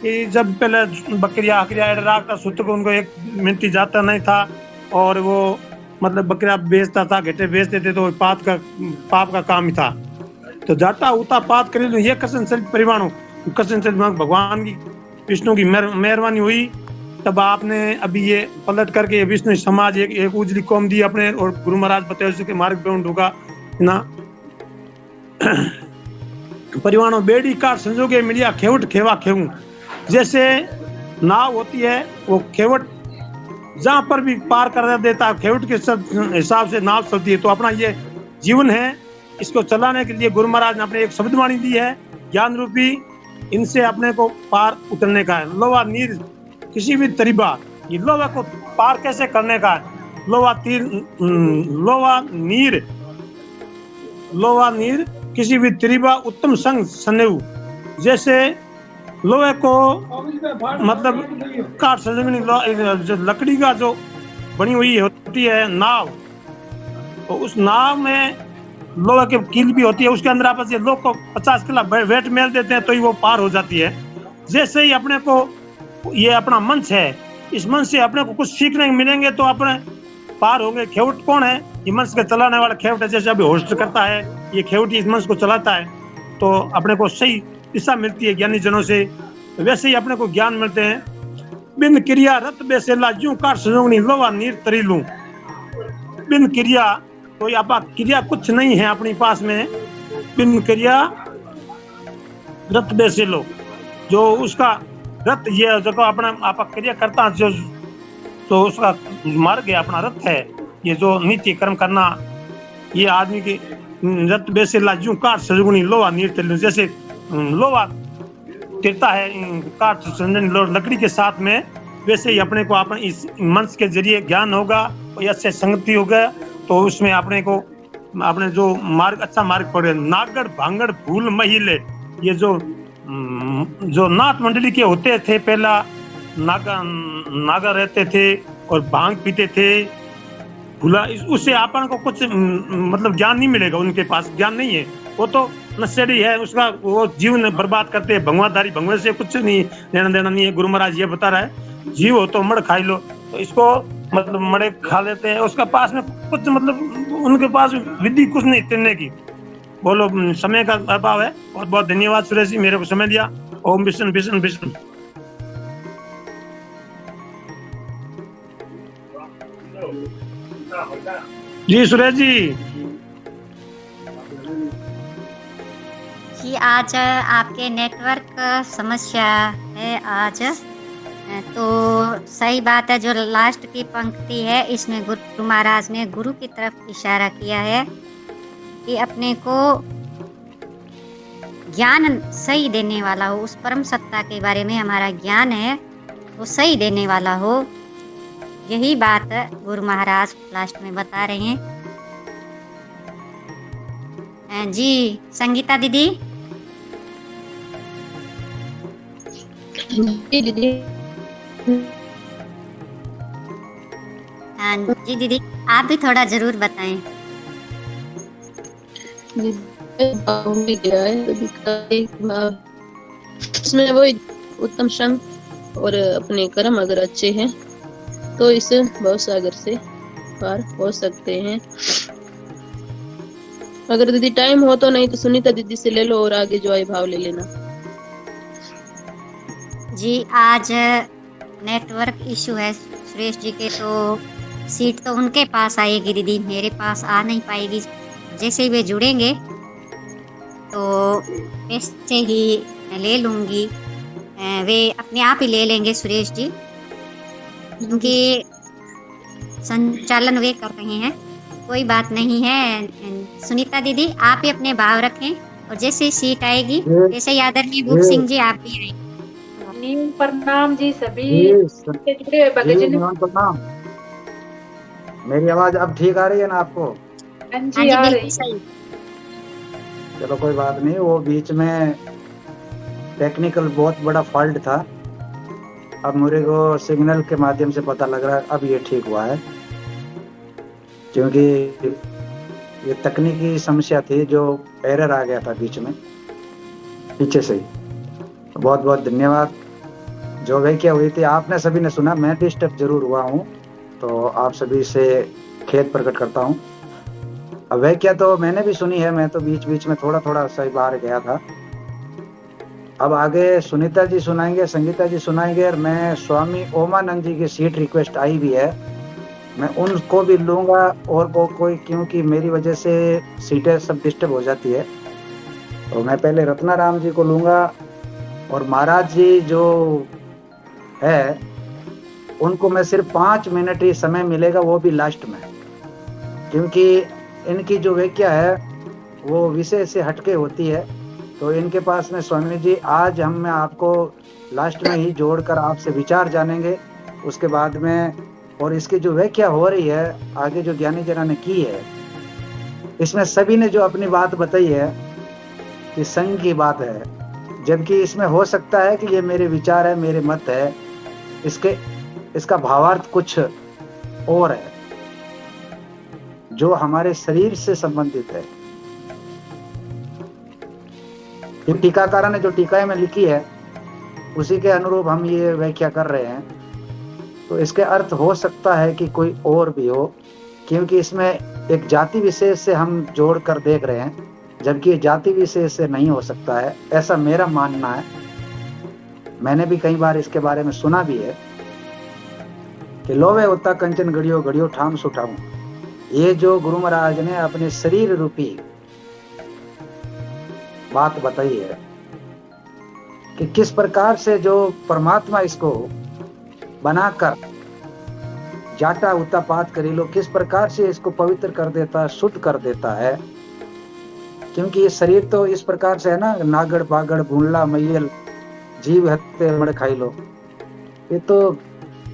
[SPEAKER 8] कि जब पहले बकरिया हकरिया राखता सुत को, उनको एक मिनटी जाता नहीं था और वो मतलब बकरिया बेचता था, घटे बेचते थे, तो पाप का काम ही था। तो जाटा होता पात करी लो ये कसन चल परिवाणों। कसन चल भगवान की विष्णु की मेहरबानी हुई, तब आपने अभी ये पलट करके विष्णु समाज एक उजली कौम दी अपने, और गुरु महाराज बताए के मार्ग पे ढूंढा ना। परिवाणों बेड़ी काट संजोगे मिलिया खेवट खेवा खेवूं। जैसे नाव होती है वो खेवट जहां पर भी पार कर देता है, खेवट के हिसाब से नाव चलती है। तो अपना ये जीवन है, इसको चलाने के लिए गुरु महाराज ने अपने एक शब्दवाणी दी है ज्ञान रूपी, इनसे अपने को पार उतरने का है। लोहा नीर किसी भी तरीबा, ये लोहा को पार कैसे करने का है। लोवा तीर लोवा नीर किसी भी त्रिबा उत्तम संग सनेऊ। जैसे लोहे को मतलब काट सजगनी जो लकड़ी का जो बनी हुई होती है नाव, तो उस नाव में लोहे की कील भी होती है, उसके अंदर आपस ये लोग को 50 किलो वेट मेल देते हैं तो ही वो पार हो जाती है। जैसे ही अपने को ये अपना मंच है, इस मंच से अपने को कुछ सीखने मिलेंगे तो अपने पार होंगे। खेवट कौन है? ये मंच के चलाने वाला खेवट है। जैसे अभी होस्ट करता है, ये खेवट इस मंच को चलाता है, तो अपने को सही दिशा मिलती है ज्ञानी जनों से। वैसे ही अपने को ज्ञान मिलते हैं। बिन क्रिया रत बेसेला जूं काट सजोगनी लोवा नीर तरीलू। बिन क्रिया, कोई आपा क्रिया कुछ नहीं है अपनी पास में। बिन क्रिया रत बेसेलो, जो उसका रथ ये जो अपना आपा क्रिया करता जो तो उसका मार्ग है, अपना रथ है, ये जो नीति कर्म करना, ये आदमी के रथ बेसेला जूं काट सजगुनी लोहा नीर तरीलू। जैसे लोहा तिरता है काट संजन लकड़ी के साथ में, वैसे ही अपने को अपने इस मंच के जरिए ज्ञान होगा और अच्छे संगति होगा, तो उसमें अपने को अपने जो मार्ग अच्छा मार्ग पड़े। नागड़ भांगड़ भूल महिले, ये जो नाथ मंडली के होते थे पहला, नागा रहते थे और भांग पीते थे, भूला, उससे अपन को कुछ मतलब ज्ञान नहीं मिलेगा। उनके पास ज्ञान नहीं है, वो तो नशेड़ी है, उसका वो जीवन बर्बाद करते हैं। भगवाधारी भगवान से कुछ नहीं लेना देना नहीं है। गुरु महाराज ये बता रहा है, जीव हो तो मड़ खाई लो, तो इसको मतलब मड़े खा लेते हैं। उसका पास में कुछ मतलब उनके पास विधि कुछ नहीं तिरने की। बोलो, समय का अभाव है। बहुत बहुत धन्यवाद सुरेश जी, मेरे को समय दिया। ओम विष्णु विष्णु विष्णु। जी सुरेश जी।
[SPEAKER 5] जी आज आपके नेटवर्क समस्या है आज, तो सही बात है। जो लास्ट की पंक्ति है इसमें गुरु महाराज ने गुरु की तरफ इशारा किया है कि अपने को ज्ञान सही देने वाला हो, उस परम सत्ता के बारे में हमारा ज्ञान है वो सही देने वाला हो। यही बात गुरु महाराज लास्ट में बता रहे हैं। जी संगीता दीदी।
[SPEAKER 9] जी दीदी।
[SPEAKER 5] हाँ जी दीदी, आप भी थोड़ा जरूर बताएं।
[SPEAKER 9] इसमें वो उत्तम संग और अपने कर्म अगर अच्छे हैं तो इस भवसागर से पार हो सकते हैं। अगर दीदी टाइम हो तो, नहीं तो सुनीता दीदी से ले लो और आगे जो आई भाव ले लेना।
[SPEAKER 5] जी आज नेटवर्क इशू है सुरेश जी के, तो सीट तो उनके पास आएगी दीदी, मेरे पास आ नहीं पाएगी। जैसे ही वे जुड़ेंगे तो वैसे ही ले लूँगी, वे अपने आप ही ले लेंगे सुरेश जी, क्योंकि संचालन वे कर रहे हैं। कोई बात नहीं है। सुनीता दीदी आप ही अपने भाव रखें और जैसे ही सीट आएगी वैसे ही आदरणीय भूप सिंह जी आप भी आएंगे।
[SPEAKER 10] प्रणाम जी सभी जुड़े हुए भक्तजन।
[SPEAKER 2] प्रणाम। मेरी आवाज अब ठीक आ रही है ना आपको?
[SPEAKER 10] हाँ जी आ रही।
[SPEAKER 2] चलो कोई बात नहीं, वो बीच में टेक्निकल बहुत बड़ा फॉल्ट था। अब मुझे को सिग्नल के माध्यम से पता लग रहा है अब ये ठीक हुआ है, क्योंकि ये तकनीकी समस्या थी, जो एरर आ गया था बीच में पीछे से ही। बहुत बहुत धन्यवाद। जो भी क्या हुई थी आपने सभी ने सुना, मैं डिस्टर्ब जरूर हुआ हूँ, तो आप सभी से खेद प्रकट करता हूँ। अब वह क्या तो मैंने भी सुनी है, मैं तो बीच बीच में थोड़ा थोड़ा सही बाहर गया था। अब आगे सुनीता जी सुनाएंगे, संगीता जी सुनाएंगे, और मैं स्वामी ओमानंद जी की सीट रिक्वेस्ट आई भी है, मैं उनको भी लूंगा। और वो कोई, क्योंकि मेरी वजह से सीटें सब डिस्टर्ब हो जाती है, तो मैं पहले रत्नाराम जी को लूंगा। और महाराज जी जो है उनको मैं सिर्फ 5 मिनट ही समय मिलेगा, वो भी लास्ट में, क्योंकि इनकी जो व्याख्या है वो विषय से हटके होती है। तो इनके पास में स्वामी जी आज मैं आपको लास्ट में ही जोड़कर आपसे विचार जानेंगे, उसके बाद में और इसकी जो व्याख्या हो रही है आगे जो ज्ञानी जना ने की है, इसमें सभी ने जो अपनी बात बताई है कि संघ की बात है, जबकि इसमें हो सकता है कि ये मेरे विचार है, मेरे मत है, इसका भावार्थ कुछ और है जो हमारे शरीर से संबंधित है। ये टीकाकारों ने जो टीकाएं में लिखी है उसी के अनुरूप हम ये व्याख्या कर रहे हैं। तो इसके अर्थ हो सकता है कि कोई और भी हो, क्योंकि इसमें एक जाति विशेष से हम जोड़ कर देख रहे हैं, जबकि जाति विशेष से नहीं हो सकता है, ऐसा मेरा मानना है। मैंने भी कई बार इसके बारे में सुना भी है कि लोवे होता कंचन घड़ियो घड़ियो ठाम सुठाऊं। ये जो गुरु महाराज ने अपने शरीर रूपी बात बताई है कि किस प्रकार से जो परमात्मा इसको बनाकर जाटा उता पात करी लो, किस प्रकार से इसको पवित्र कर देता है, शुद्ध कर देता है। क्योंकि ये शरीर तो इस प्रकार से है ना, नागड़ बागड़ भूनला मैयल जीव हत्ते मड़ खाई लो। ये तो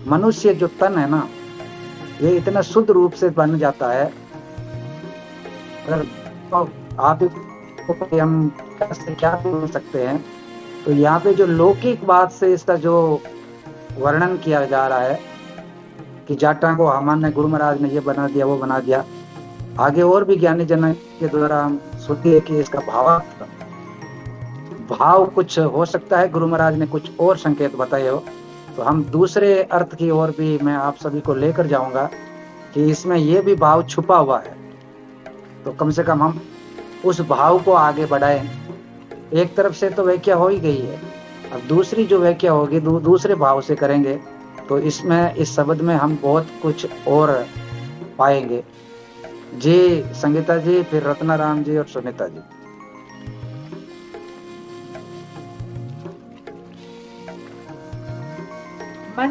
[SPEAKER 2] मनुष्य जो तन है ना, ये इतना शुद्ध रूप से बन जाता है। अगर तो आप हम क्या बोल सकते हैं, तो यहाँ पे जो लौकिक बात से इसका जो वर्णन किया जा रहा है कि जाटा को हमारे गुरु महाराज ने ये बना दिया, वो बना दिया, आगे और भी ज्ञानी जन के द्वारा हम सोचिए कि इसका भाव कुछ हो सकता है, गुरु महाराज ने कुछ और संकेत बताए हो। तो हम दूसरे अर्थ की ओर भी मैं आप सभी को लेकर जाऊंगा कि इसमें ये भी भाव छुपा हुआ है। तो कम से कम हम उस भाव को आगे बढ़ाएं। एक तरफ से तो व्याख्या हो ही गई है, अब दूसरी जो व्याख्या होगी दूसरे भाव से करेंगे तो इसमें इस शब्द में हम बहुत कुछ और पाएंगे। जी संगीता जी, फिर रत्नाराम जी और सुनीता जी।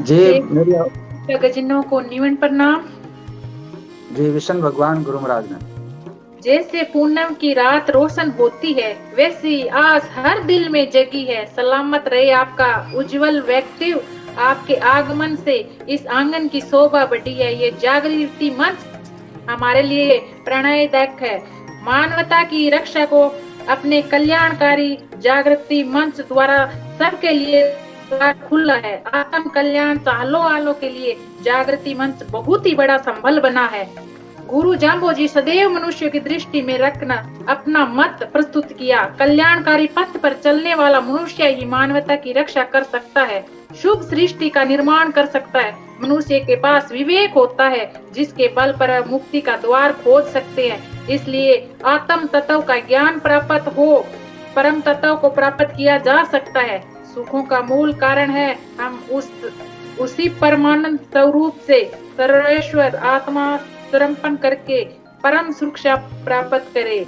[SPEAKER 2] जी मेरी
[SPEAKER 10] भक्तजनों को निवन प्रणाम।
[SPEAKER 2] जी विष्णु भगवान गुरु महाराज ने
[SPEAKER 10] जैसे पूनम की रात रोशन होती है, वैसी आस हर दिल में जगी है। सलामत रहे आपका उज्जवल व्यक्तित्व, आपके आगमन से इस आंगन की शोभा बढ़ी है। ये जागृति मंच हमारे लिए प्रेरणादायक है। मानवता की रक्षा को अपने कल्याणकारी जागृति मंच द्वारा सबके लिए खुला है। आत्म कल्याण चाहने वालों के लिए जागृति मंच बहुत ही बड़ा संबल बना है। गुरु जाम्बो जी सदैव मनुष्य की दृष्टि में रखना अपना मत प्रस्तुत किया। कल्याणकारी पथ पर चलने वाला मनुष्य ही मानवता की रक्षा कर सकता है, शुभ सृष्टि का निर्माण कर सकता है। मनुष्य के पास विवेक होता है जिसके बल पर मुक्ति का द्वार खोज सकते हैं। इसलिए आत्म तत्व का ज्ञान प्राप्त हो, परम तत्व को प्राप्त किया जा सकता है। सुखों का मूल कारण है हम उसी परमानंद स्वरूप से सर्वेश्वर आत्मा समर्पण करके परम सुरक्षा प्राप्त करे।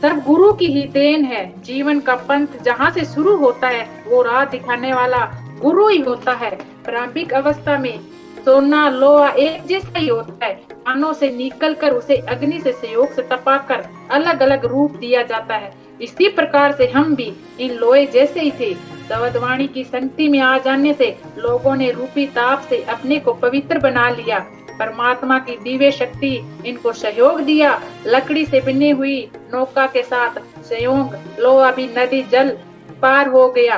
[SPEAKER 10] सब गुरु की ही देन है। जीवन का पंथ जहाँ से शुरू होता है वो राह दिखाने वाला गुरु ही होता है। प्रारंभिक अवस्था में सोना लोहा एक जैसा ही होता है। कानों से निकलकर उसे अग्नि से सहयोग से तपाकर अलग अलग रूप दिया जाता है। इसी प्रकार से हम भी इन लोहे जैसे ही थे। शब्दवाणी की संगति में आ जाने से लोगों ने रूपी ताप से अपने को पवित्र बना लिया। परमात्मा की दिव्य शक्ति इनको सहयोग दिया। लकड़ी से बनी हुई नौका के साथ संयोग लोहा भी नदी जल पार हो गया।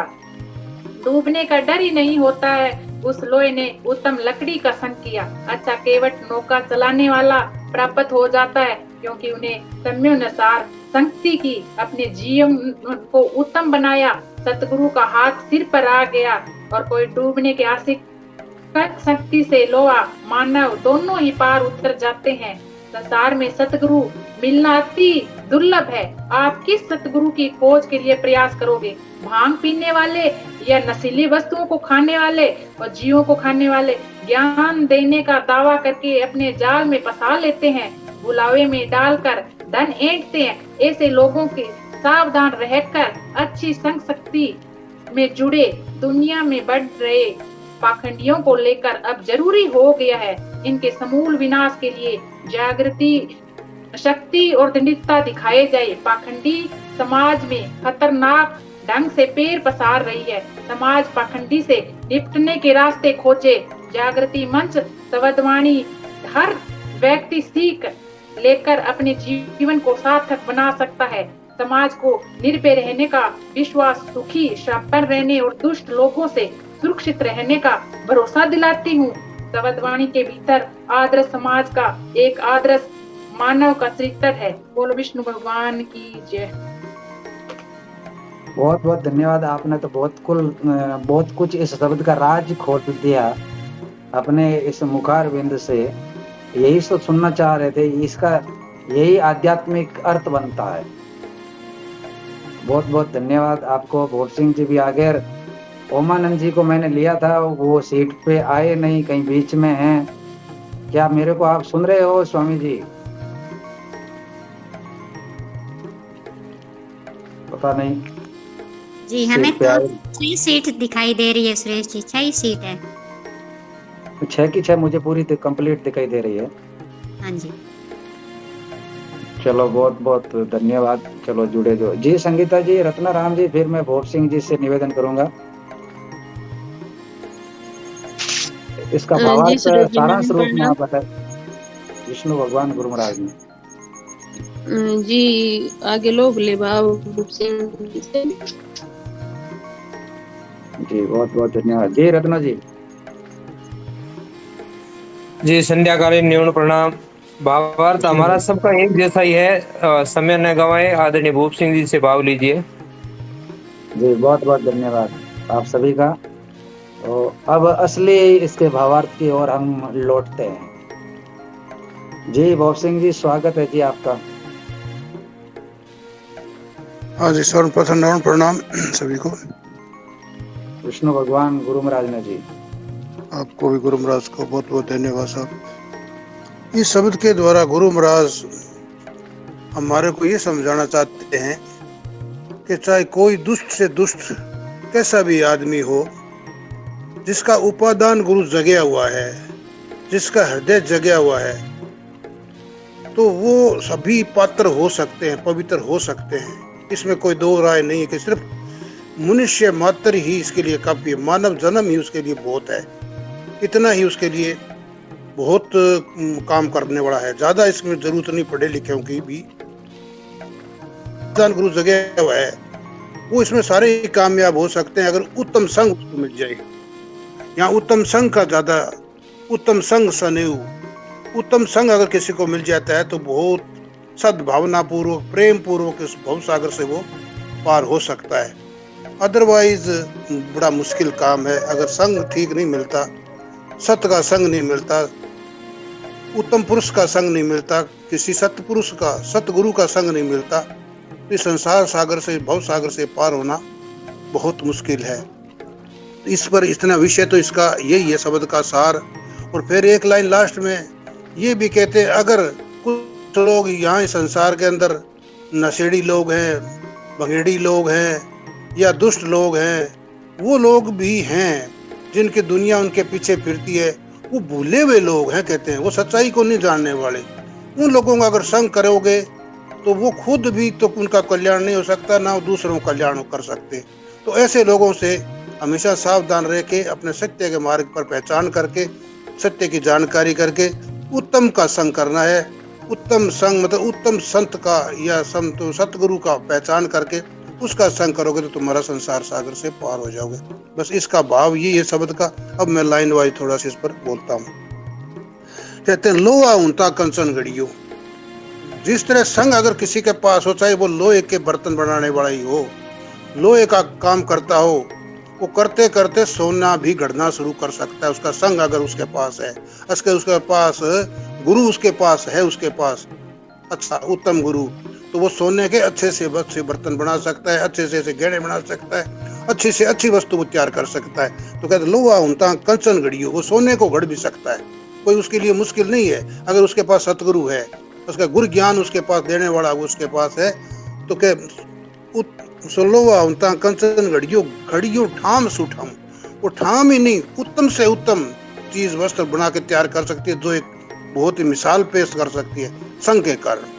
[SPEAKER 10] डूबने का डर ही नहीं होता है। उस लोहे ने उत्तम लकड़ी का संग किया। अच्छा केवट नौका चलाने वाला प्राप्त हो जाता है, क्योंकि उन्हें समयानुसार संगति की, अपने जीवन को उत्तम बनाया। सतगुरु का हाथ सिर पर आ गया और कोई डूबने के आशिक शक्ति से लोहा मानव दोनों ही पार उतर जाते हैं। संसार में सतगुरु मिलना अति दुर्लभ है। आप किस सतगुरु की खोज के लिए प्रयास करोगे? भांग पीने वाले या नशीली वस्तुओं को खाने वाले और जीवों को खाने वाले? ज्ञान देने का दावा करके अपने जाल में फंसा लेते हैं, बुलावे में डालकर धन ऐंठते हैं। ऐसे लोगों के सावधान रहकर अच्छी संग शक्ति में जुड़े दुनिया में बढ़ रहे पाखंडियों को लेकर अब जरूरी हो गया है। इनके समूल विनाश के लिए जागृति शक्ति और दृढ़ता दिखाए जाए। पाखंडी समाज में खतरनाक ढंग से पैर पसार रही है। समाज पाखंडी से निपटने के रास्ते खोजे। जागृति मंच शब्दवाणी हर व्यक्ति सीख लेकर अपने जीवन को सार्थक बना सकता है। समाज को निर्भय रहने का विश्वास, सुखी संपन्न रहने और दुष्ट लोगों से सुरक्षित रहने का भरोसा दिलाती हूँ। शब्दवाणी के भीतर आदर्श समाज का एक आदर्श मानव का चित्रण है। बोलो विष्णु भगवान की जय।
[SPEAKER 2] बहुत बहुत धन्यवाद। आपने तो बहुत कुछ इस शब्द का राज खोल दिया अपने इस मुखारविंद से। यही तो सुनना चाह रहे थे, इसका यही आध्यात्मिक अर्थ बनता है। बहुत बहुत धन्यवाद आपको। भोर सिंह जी भी आगे, ओमानंद जी को मैंने लिया था, वो सीट पे आए नहीं, कहीं बीच में हैं। क्या मेरे को आप सुन रहे हो स्वामी जी? पता नहीं
[SPEAKER 5] जी, हमें तो 6 सीट दिखाई दे रही है सुरेश जी, 6 सीट है।
[SPEAKER 2] 6 की 6 मुझे पूरी कंप्लीट दिखाई दे रही है।
[SPEAKER 5] हाँ जी,
[SPEAKER 2] चलो बहुत बहुत धन्यवाद। चलो जुड़े जो जी, संगीता जी, रत्ना राम जी, फिर मैं भोर सिंह जी से निवेदन करूंगा इसका भावार्थ सारांश रूप में आप बताएं। विष्णु भगवान गुरु महाराज ने
[SPEAKER 9] जी आगे लोग ले भाव सिंह से।
[SPEAKER 2] जी बहुत बहुत धन्यवाद जी। रत्ना जी
[SPEAKER 11] जी, संध्याकालीन न्यून प्रणाम। भावार्थ हमारा सबका एक जैसा ही है, समय न गवाए। आदरणीय भूप सिंह जी से भाव लीजिए।
[SPEAKER 2] जी बहुत बहुत धन्यवाद आप सभी का। तो अब असली इसके भावार्थ की ओर हम लौटते हैं। जी भूप सिंह जी, स्वागत है जी आपका।
[SPEAKER 12] हाँ जी, सर्वप्रथम नमन प्रणाम सभी को।
[SPEAKER 2] विष्णु भगवान गुरु महाराज ने जी
[SPEAKER 12] आपको भी गुरु महाराज को बहुत बहुत धन्यवाद साहब। इस शब्द के द्वारा गुरु महाराज हमारे को ये समझाना चाहते हैं कि चाहे कोई दुष्ट से दुष्ट कैसा भी आदमी हो, जिसका उपादान गुरु जगया हुआ है, जिसका हृदय जगया हुआ है, तो वो सभी पात्र हो सकते हैं, पवित्र हो सकते हैं। इसमें कोई दो राय नहीं है कि सिर्फ मनुष्य मात्र ही इसके लिए काफी है, मानव जन्म ही उसके लिए बहुत है। इतना ही उसके लिए बहुत काम करने वाला है, ज्यादा इसमें जरूरत नहीं पढ़े लिखे की भी। गुरु जगह हुआ है, वो इसमें सारे ही कामयाब हो सकते हैं अगर उत्तम संग उसको मिल जाए। यहाँ उत्तम संग का ज्यादा, उत्तम संग सनेऊ, उत्तम संग अगर किसी को मिल जाता है तो बहुत सद्भावना पूर्वक, प्रेम पूर्वक इस भव सागर से वो पार हो सकता है। अदरवाइज बड़ा मुश्किल काम है। अगर संग ठीक नहीं मिलता, सत्य का संग नहीं मिलता, उत्तम पुरुष का संग नहीं मिलता, किसी सत्य पुरुष का, सतगुरु का संग नहीं मिलता, तो इस संसार सागर से, भव सागर से पार होना बहुत मुश्किल है। इस पर इतना विषय तो इसका यही है, शब्द का सार। और फिर एक लाइन लास्ट में ये भी कहते हैं, अगर कुछ लोग यहाँ इस संसार के अंदर नशेड़ी लोग हैं, भंगेड़ी लोग हैं या दुष्ट लोग हैं, वो लोग भी हैं जिनकी दुनिया उनके पीछे फिरती है, वो भूले हुए लोग हैं, कहते हैं वो सच्चाई को नहीं जानने वाले। उन लोगों का अगर संग करोगे तो वो खुद भी तो उनका कल्याण नहीं हो सकता, ना दूसरों का कल्याण कर सकते। तो ऐसे लोगों से हमेशा सावधान रह के अपने सत्य के मार्ग पर पहचान करके, सत्य की जानकारी करके उत्तम का संग करना है। उत्तम संग मतलब उत्तम संत का या संत सतगुरु का पहचान करके उसका संग करोगे तो तुम्हारा संसार सागर से पार हो जाओगे। बस इसका भाव ये है शब्द का। अब मैं लाइन वाइज थोड़ा सा इस पर बोलता हूँ। कहते हैं लोहा ऊंटा कंचन घड़ियो। जिस तरह संग अगर किसी के पास हो, चाहे वो लोहे के बर्तन बनाने वाला ही हो, लोहे का काम करता हो, वो करते करते सोना भी गढ़ना शुरू कर सकता है। उसका संग अगर उसके पास है, उसके पास गुरु उसके पास है, उसके पास अच्छा उत्तम गुरु, तो वो सोने के अच्छे से बर्तन बना सकता है, अच्छे से गहने बना सकता है, अच्छी से अच्छी वस्तु तैयार कर सकता है। तो कहते लोहा ऊंटा कंचन घड़ियो, वो सोने को घड़ भी सकता है, कोई उसके लिए मुश्किल नहीं है। अगर उसके पास सतगुरु है, उसका गुरु ज्ञान उसके पास देने वाला उसके पास है, तो कह लोहा ऊंटा कंचन घड़ियो, घड़ियो ठाम सुठाम, वो ठाम ही नहीं उत्तम से उत्तम चीज वस्त्र बना के तैयार कर सकती है, जो एक बहुत ही मिसाल पेश कर सकती है संग के कारण।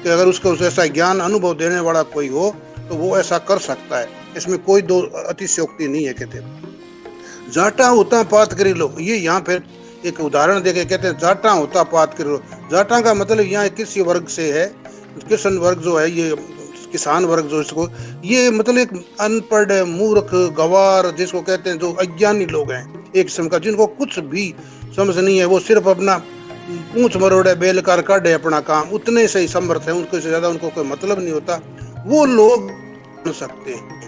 [SPEAKER 12] कि अगर उसको ऐसा ज्ञान अनुभव देने वाला कोई हो तो वो ऐसा कर सकता है, इसमें कोई दो अतिशयोक्ति नहीं है। कहते जाटा होता पात करी लो, ये यहाँ पे एक उदाहरण देके कहते हैं जाटा होता पात करी लो। जाटा का मतलब यहाँ किसी वर्ग से है, किसान वर्ग जो है, ये किसान वर्ग जो इसको, ये मतलब एक अनपढ़ मूर्ख गवार जिसको कहते हैं, जो अज्ञानी लोग हैं एक किस्म का, जिनको कुछ भी समझ नहीं है, वो सिर्फ अपना पूंछ मरोड़े बेलकार काटे अपना काम, उतने से ही समर्थ है, उनको से ज्यादा उनको कोई मतलब नहीं होता। वो लोग बन सकते हैं,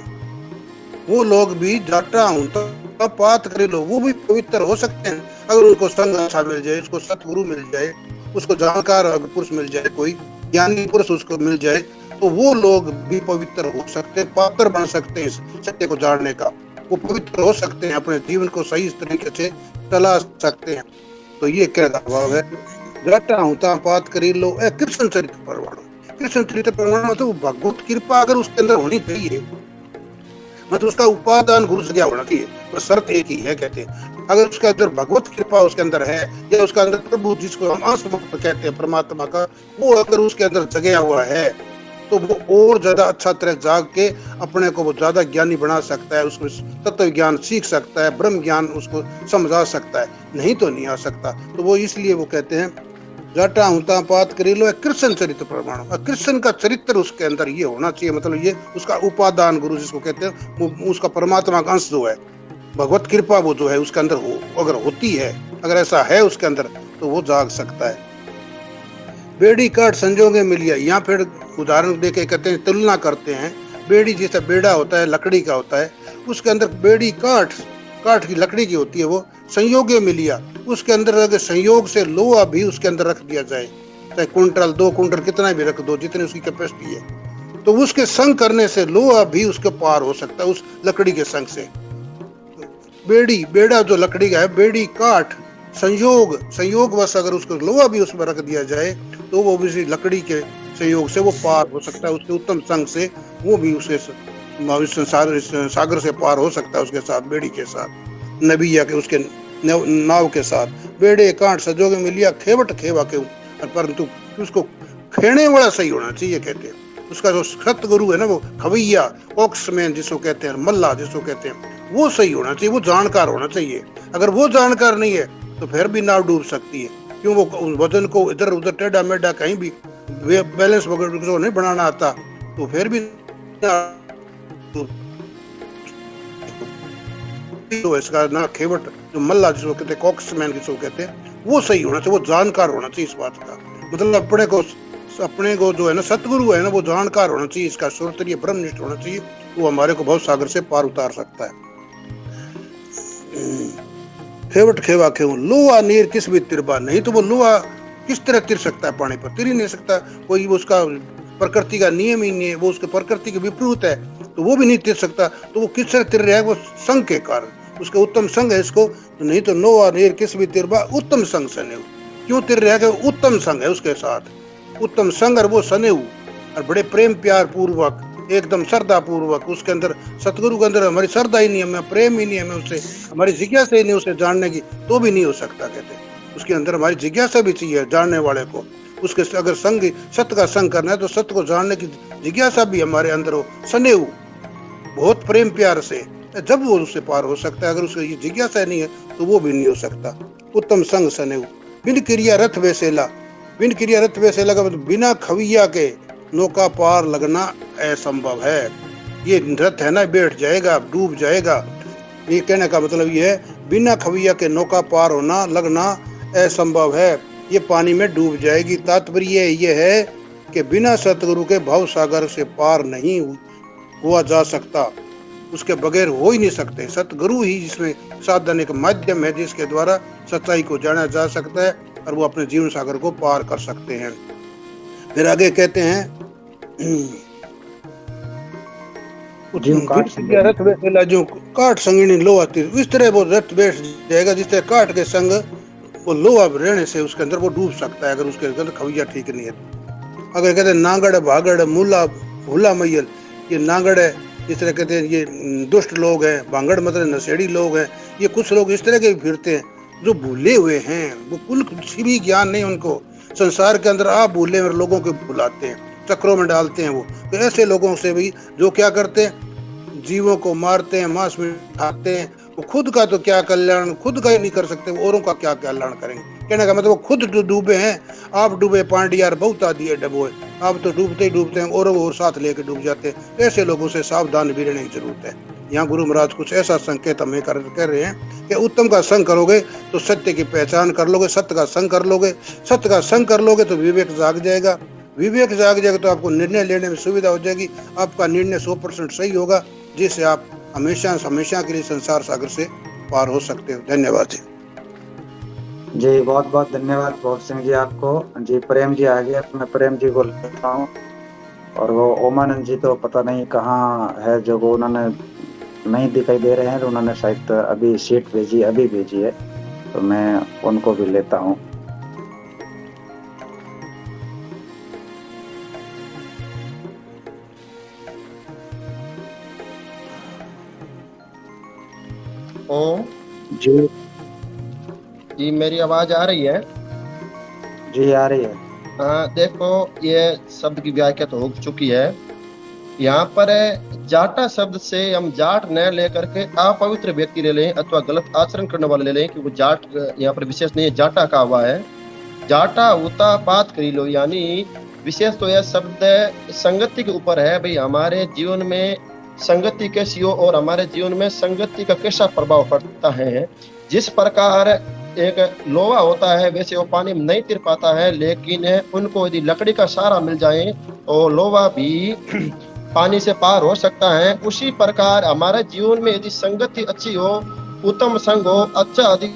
[SPEAKER 12] वो लोग भी जाटा होता पात करे लो, वो भी पवित्र हो सकते हैं अगर उनको संग अच्छा मिल जाए, उसको सतगुरु मिल जाए, उसको जानकार पुरुष मिल जाए, कोई ज्ञानी पुरुष उसको मिल जाए, तो वो लोग भी पवित्र हो सकते हैं, पात्र बन सकते हैं सत्य को जानने का, वो पवित्र हो सकते हैं, अपने जीवन को सही तरीके से चला सकते हैं। तो ये क्या भाव है, जाटा होता पात करी लो कृष्ण चरित्र परवाणु। कृष्ण चरित्र परवाणु मतलब भगवत कृपा अगर उसके अंदर होनी चाहिए, मतलब उसका उपादान गुरु से क्या होना चाहिए, तो शर्त एक ही है, कहते हैं अगर उसके अंदर भगवत कृपा उसके अंदर है, या उसके अंदर प्रभु जिसको हम अंश कहते हैं परमात्मा का, वो अगर उसके अंदर जगया हुआ है, तो वो और ज्यादा अच्छा तरह जाग के अपने को वो ज्यादा ज्ञानी बना सकता है, उसको तत्व ज्ञान सीख सकता है, ब्रह्म ज्ञान उसको समझा सकता है, नहीं तो नहीं आ सकता। तो वो इसलिए वो कहते हैं जाटा होता पात करी लो कृष्ण चरित्र परमाणु। कृष्ण का चरित्र उसके अंदर ये होना चाहिए, मतलब ये उसका उपादान गुरु जिसको कहते हैं, वो उसका परमात्मा का अंश जो है, भगवत कृपा वो जो है उसके अंदर हो, अगर होती है, अगर ऐसा है उसके अंदर, तो वो जाग सकता है। बेड़ी काट संजोगे मिलिया, यहाँ फिर उदाहरण देके कहते हैं, तुलना करते हैं, बेड़ी जैसा बेड़ा होता है लकड़ी का होता है, उसके अंदर बेड़ी काठ की लकड़ी की होती है, वो संयोगे मिलिया, उसके अंदर अगर संयोग से लोहा भी उसके अंदर रख दिया जाए, चाहे कुंटल 2 कुंटल कितना भी रख दो, जितनी उसकी कैपेसिटी है, तो उसके संग करने से लोहा भी उसके पार हो सकता है उस लकड़ी के संग से। बेड़ा जो लकड़ी का है, बेड़ी काठ संयोग वश अगर उसको लोहा भी उसमें रख दिया जाए, तो वो भी लकड़ी के संयोग से वो पार हो सकता है, उसके उत्तम संग से वो भी उसके सागर से पार हो सकता है, उसके साथ बेड़ी के साथ, नबिया के उसके नाव के साथ। बेड़े कांट सजोगे मिलिया खेवट खेवा के, परंतु उसको खेने वाला सही होना चाहिए, कहते हैं उसका जो सतगुरु है ना, वो खवैया ऑक्समैन जिसको कहते हैं, मल्ला जिसको कहते हैं, वो सही होना चाहिए, वो जानकार होना चाहिए। अगर वो जानकार नहीं है तो फिर भी नाव डूब सकती है, क्यों वो वजन को इधर उधर टेढ़ा मेढ़ा कहीं भी बैलेंस वगैरह नहीं बनाना आता, तो फिर भी तो इसका ना खेवट जो मल्ला जिसको कहते हैं, कॉक्समैन जिसको कहते हैं, वो सही होना चाहिए, वो जानकार होना चाहिए इस बात का, मतलब अपने को जो है ना सतगुरु है ना, वो जानकार होना चाहिए, इसका श्रोत्रिय ब्रह्मनिष्ठ होना चाहिए, वो हमारे को बहुत सागर से पार उतार सकता है। खेवट खेवा खेव लोहा नीर किस भी तिरबा, नहीं तो वो लोहा किस तरह तिर सकता है, पानी पर तिर ही नहीं सकता, कोई उसका प्रकृति का नियम ही नहीं है, वो उसके प्रकृति के विपरीत है, तो वो भी नहीं तिर सकता, तो वो किस तरह तिर रहा है, वो संग के कारण, उसके उत्तम संग है इसको, नहीं तो नोआ नीर किस भी तिरबा उत्तम संग सने, क्यों तिर रहा है, उत्तम संग है उसके साथ, उत्तम संग, और वो सने और बड़े प्रेम प्यार पूर्वक, एकदम श्रद्धा पूर्वक, उसके अंदर सतगुरु के अंदर हमारी श्रद्धा ही नहीं है, हमें प्रेम ही नहीं है, हमें उससे हमारी जिज्ञासा ही नहीं उसे जानने की, तो भी नहीं हो सकता, कहते उसके अंदर हमारी जिज्ञासा भी चाहिए जानने वाले को, उसके अगर संग सत्य का संग करना है तो सत्य को जानने की जिज्ञासा भी हमारे अंदर हो, सने हो बहुत प्रेम प्यार से, जब वो उससे पार हो सकता है, अगर उसको ये जिज्ञासा नहीं है तो वो भी नहीं हो सकता। उत्तम संग सने हो बिन क्रिया रथ वैसेला, बिन क्रिया रथ वैसेला का मतलब बिना खविया के नौका पार लगना असंभव है, ये रथ है ना बैठ जाएगा डूब जाएगा, ये कहने का मतलब ये है बिना खविया के नौका पार होना लगना असंभव है, ये पानी में डूब जाएगी। तात्पर्य ये है कि बिना सतगुरु के भव सागर से पार नहीं हुआ जा सकता, उसके बगैर हो ही नहीं सकते। सतगुरु ही जिसमें साधन एक माध्यम है जिसके द्वारा सच्चाई को जाना जा सकता है और वो अपने जीवन सागर को पार कर सकते हैं। फिर आगे कहते हैं रथ बैठेला जो काट संगिनी लोहा तीर, इस तरह वो रथ बैठ जाएगा जिस तरह काट के संग वो लोहा रहने से उसके अंदर वो डूब सकता है, अगर उसके अंदर खविया ठीक नहीं है। अगर कहते हैं नागड़ भागड़ मूला भूला मैयल, ये नागड़ है, इस तरह कहते हैं ये दुष्ट लोग हैं, भांगड़ मतलब नशेड़ी लोग हैं, ये कुछ लोग इस तरह के फिरते हैं जो भूले हुए हैं, वो कुल भी ज्ञान नहीं उनको, संसार के अंदर आप भूले हुए लोगों को भुलाते हैं, चक्रों में डालते हैं। वो तो ऐसे लोगों से भी जो क्या करते हैं जीवों को मारते हैं, मांस में खाते हैं वो खुद का तो क्या कल्याण खुद का ही नहीं कर सकते, औरों का क्या कल्याण करेंगे। कहने का मतलब वो खुद तो डूबे हैं, आप डूबे पांडी यार बहुत आदि है डबोए, आप तो डूबते ही डूबते हैं औरों और साथ लेके डूब जाते हैं। ऐसे लोगों से सावधान भी रहने की जरूरत है। यहाँ गुरु महाराज कुछ ऐसा संकेत हमें कर रहे हैं कि उत्तम का संग करोगे तो सत्य की पहचान कर लोगे, सत्य का संग कर लोगे, सत्य का संग कर लोगे तो विवेक जाग जाएगा, विवेक जाग जाएगा तो आपको निर्णय लेने में सुविधा हो जाएगी, आपका निर्णय 100% सही होगा, जिससे आप हमेशा हमेशा के लिए संसार सागर से पार हो सकते हो। धन्यवाद जी।
[SPEAKER 2] जी बहुत बहुत धन्यवाद गौर सिंह जी आपको। जी प्रेम जी आ गया, मैं प्रेम जी को लेता हूँ। और वो ओमानंद जी तो पता नहीं कहाँ है, जो वो उन्होंने नहीं दिखाई दे रहे हैं, तो उन्होंने शायद अभी शीट भेजी है, तो मैं उनको भी लेता हूँ।
[SPEAKER 13] ओम
[SPEAKER 2] जी
[SPEAKER 13] जी, मेरी आवाज आ रही है?
[SPEAKER 2] जी आ रही है।
[SPEAKER 13] देखो, ये शब्द की व्याख्या तो हो चुकी है। यहाँ पर जाटा शब्द से हम जाट न लेकर के अपवित्र व्यक्ति ले लें अथवा गलत आचरण करने वाले ले लें, क्योंकि जाट यहाँ पर विशेष नहीं है, जाटा का हुआ है। जाटा होता बात करी लो, यानी विशेष तो यह शब्द संगति के ऊपर है। भाई हमारे जीवन में संगति कैसी हो और हमारे जीवन में संगति का कैसा प्रभाव पड़ता है। जिस प्रकार एक लोहा होता है वैसे वो पानी में नहीं तिर पाता है, लेकिन उनको यदि लकड़ी का सहारा मिल जाए तो लोहा भी पानी से पार हो सकता है। उसी प्रकार हमारे जीवन में यदि संगति अच्छी हो, उत्तम संग हो, अच्छा अधिक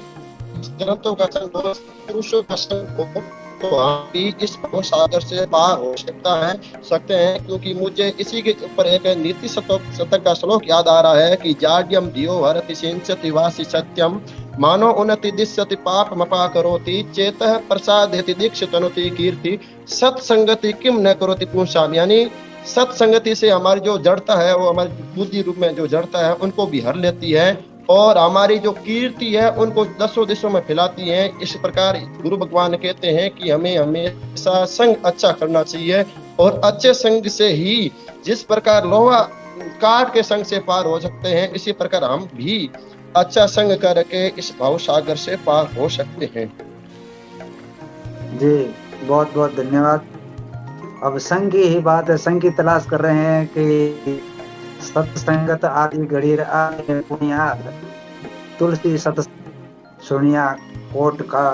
[SPEAKER 13] ग्रंथों का संग हो, पुरुषों का संग हो, तो हम भी इस सागर से पार हो सकते हैं। क्योंकि मुझे इसी के ऊपर एक नीति शतक का श्लोक याद आ रहा है कि जाड्यम धियो हरति सिंचति वासी सत्यम मानो उन्नति दिश्यति पाप मपा करोति चेतः प्रसादेति दीक्षित तनुति कीर्ति सत्संगति किम न करोति पुंसाम। यानी सत्संगति से हमारी जो जड़ता है, वो हमारी बुद्धि रूप में जो जड़ता है उनको भी हर लेती है, और हमारी जो कीर्ति है उनको दसों दिशों में फैलाती है। इस प्रकार गुरु भगवान कहते हैं कि हमें हमेशा संग अच्छा करना चाहिए, और अच्छे संग से ही जिस प्रकार लोहा काट के संग से पार हो सकते हैं, इसी प्रकार हम भी अच्छा संग करके इस भाव सागर से पार हो सकते हैं।
[SPEAKER 2] जी बहुत बहुत धन्यवाद। अब संग की ही बात है, संग की तलाश कर रहे हैं कि सत्संगत आदि घड़ीर आदि पुण्याद तुलसी सत सुनिया कोट का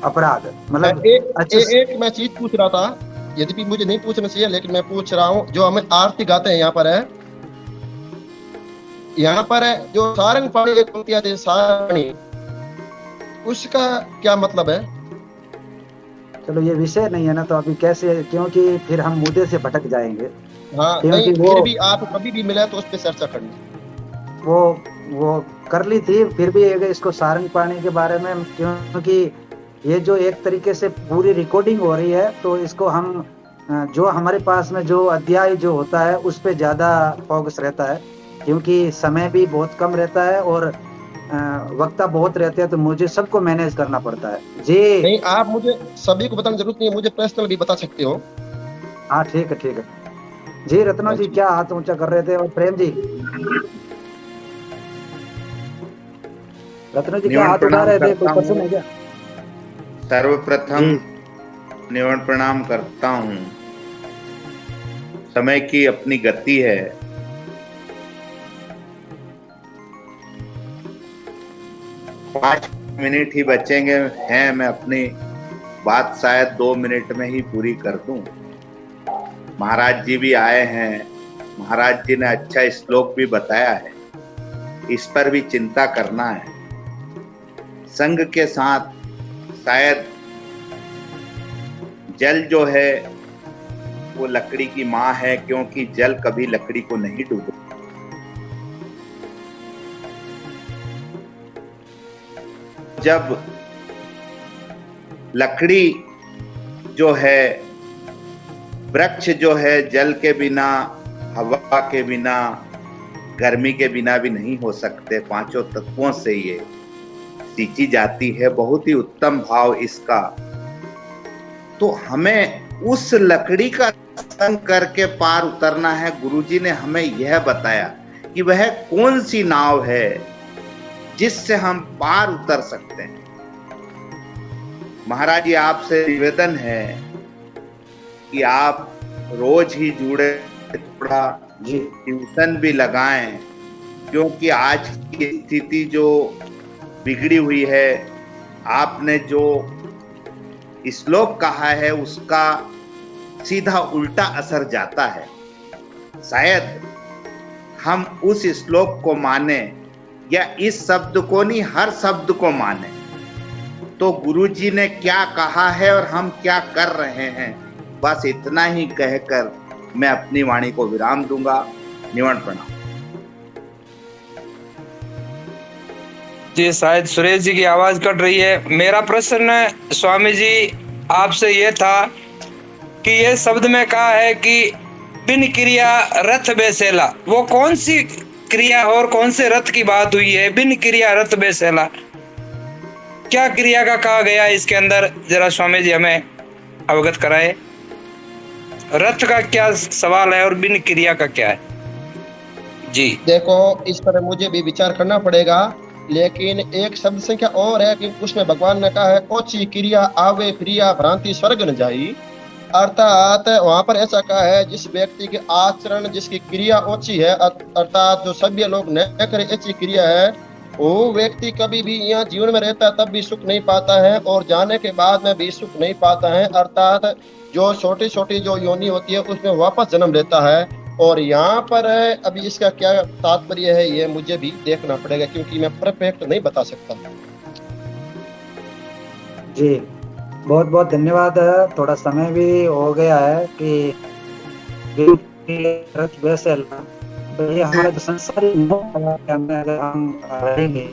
[SPEAKER 2] अपराध। मतलब
[SPEAKER 13] एक मैं चीज पूछ रहा था, यद्यपि मुझे नहीं पूछना चाहिए लेकिन मैं पूछ रहा हूँ। जो हमें आरती गाते हैं यहाँ पर है जो सारंग पाणी एक पंक्ति आती है सारणी, उसका क्या मतलब है?
[SPEAKER 2] चलो ये विषय नहीं है ना, तो अभी कैसे, क्योंकि फिर हम मुद्दे से भटक जाएंगे।
[SPEAKER 13] हाँ नहीं, फिर भी आप कभी भी मिला तो उस पर चर्चा करनी।
[SPEAKER 2] वो कर ली थी, फिर भी इसको सारंग पाणी के बारे में, क्योंकि ये जो एक तरीके से पूरी रिकॉर्डिंग हो रही है, तो इसको हम जो हमारे पास में जो अध्याय जो होता है उस पे ज्यादा फोकस रहता है, क्योंकि समय भी बहुत कम रहता है और वक्ता बहुत रहते हैं, तो मुझे सबको मैनेज करना पड़ता है। जी
[SPEAKER 13] नहीं, आप मुझे सभी को बताने जरूरत नहीं है, मुझे पर्सनल भी बता सकते हो।
[SPEAKER 2] हाँ ठीक है। जी रत्ना जी क्या हाथ ऊंचा कर रहे थे? और प्रेम जी, रत्ना जी क्या हाथ उठा रहे थे? कोई प्रश्न है क्या?
[SPEAKER 1] सर्वप्रथम निवण प्रणाम करता हूँ। समय की अपनी गति है, 5 मिनट ही बचेंगे हैं, मैं अपनी बात शायद 2 मिनट में ही पूरी कर दूं। महाराज जी भी आए हैं, महाराज जी ने अच्छा श्लोक भी बताया है, इस पर भी चिंता करना है। संग के साथ शायद जल जो है वो लकड़ी की माँ है, क्योंकि जल कभी लकड़ी को नहीं डूबे। जब लकड़ी जो है, वृक्ष जो है, जल के बिना, हवा के बिना, गर्मी के बिना भी नहीं हो सकते, 5 तत्वों से ये सींची जाती है। बहुत ही उत्तम भाव इसका। तो हमें उस लकड़ी का संग करके पार उतरना है। गुरुजी ने हमें यह बताया कि वह कौन सी नाव है
[SPEAKER 14] जिससे हम पार उतर सकते हैं। महाराज जी, आपसे निवेदन है कि आप रोज ही जुड़े, थोड़ा ट्यूशन भी लगाएं, क्योंकि आज की स्थिति जो बिगड़ी हुई है, आपने जो श्लोक कहा है उसका सीधा उल्टा असर जाता है। शायद हम उस श्लोक को माने या इस शब्द को नहीं, हर शब्द को माने तो गुरुजी ने क्या कहा है और हम क्या कर रहे हैं, बस इतना ही कहकर मैं अपनी वाणी को विराम दूंगा। निवण प्रणाम।
[SPEAKER 11] जी, शायद सुरेश जी की आवाज कट रही है। मेरा प्रश्न स्वामी जी आपसे ये था कि ये शब्द में कहा है कि बिन क्रिया रथ बेसेला, वो कौन सी क्रिया और कौन से रथ की बात हुई है? बिन क्रिया रथ बेसेला, क्या क्रिया का कहा गया है इसके अंदर? जरा स्वामी जी हमें अवगत कराए। रथ का क्या सवाल है और बिन क्रिया का क्या है? जी
[SPEAKER 13] देखो, इस पर मुझे भी विचार करना पड़ेगा, लेकिन एक शब्द संख्या और है कि उसमें भगवान ने कहा है ओछी क्रिया आवे प्रिया भ्रांति स्वर्ग न जाई। अर्थात वहां पर ऐसा कहा है जिस व्यक्ति के आचरण, जिसकी क्रिया ओछी है, अर्थात जो सभ्य लोग न करे ऐसी क्रिया है, वो व्यक्ति कभी भी यहाँ जीवन में रहता है तब भी सुख नहीं पाता है और जाने के बाद में भी सुख नहीं पाता है। अर्थात जो छोटी छोटी जो योनि होती है उसमें वापस जन्म लेता है। और यहाँ पर अभी इसका क्या तात्पर्य है ये मुझे भी देखना पड़ेगा, क्योंकि मैं परफेक्ट नहीं बता सकता।
[SPEAKER 2] जी बहुत बहुत धन्यवाद। थोड़ा समय भी हो गया है कि रथ बेसेल, तो ये हमारे तो संसारी अगर हम रहेंगे,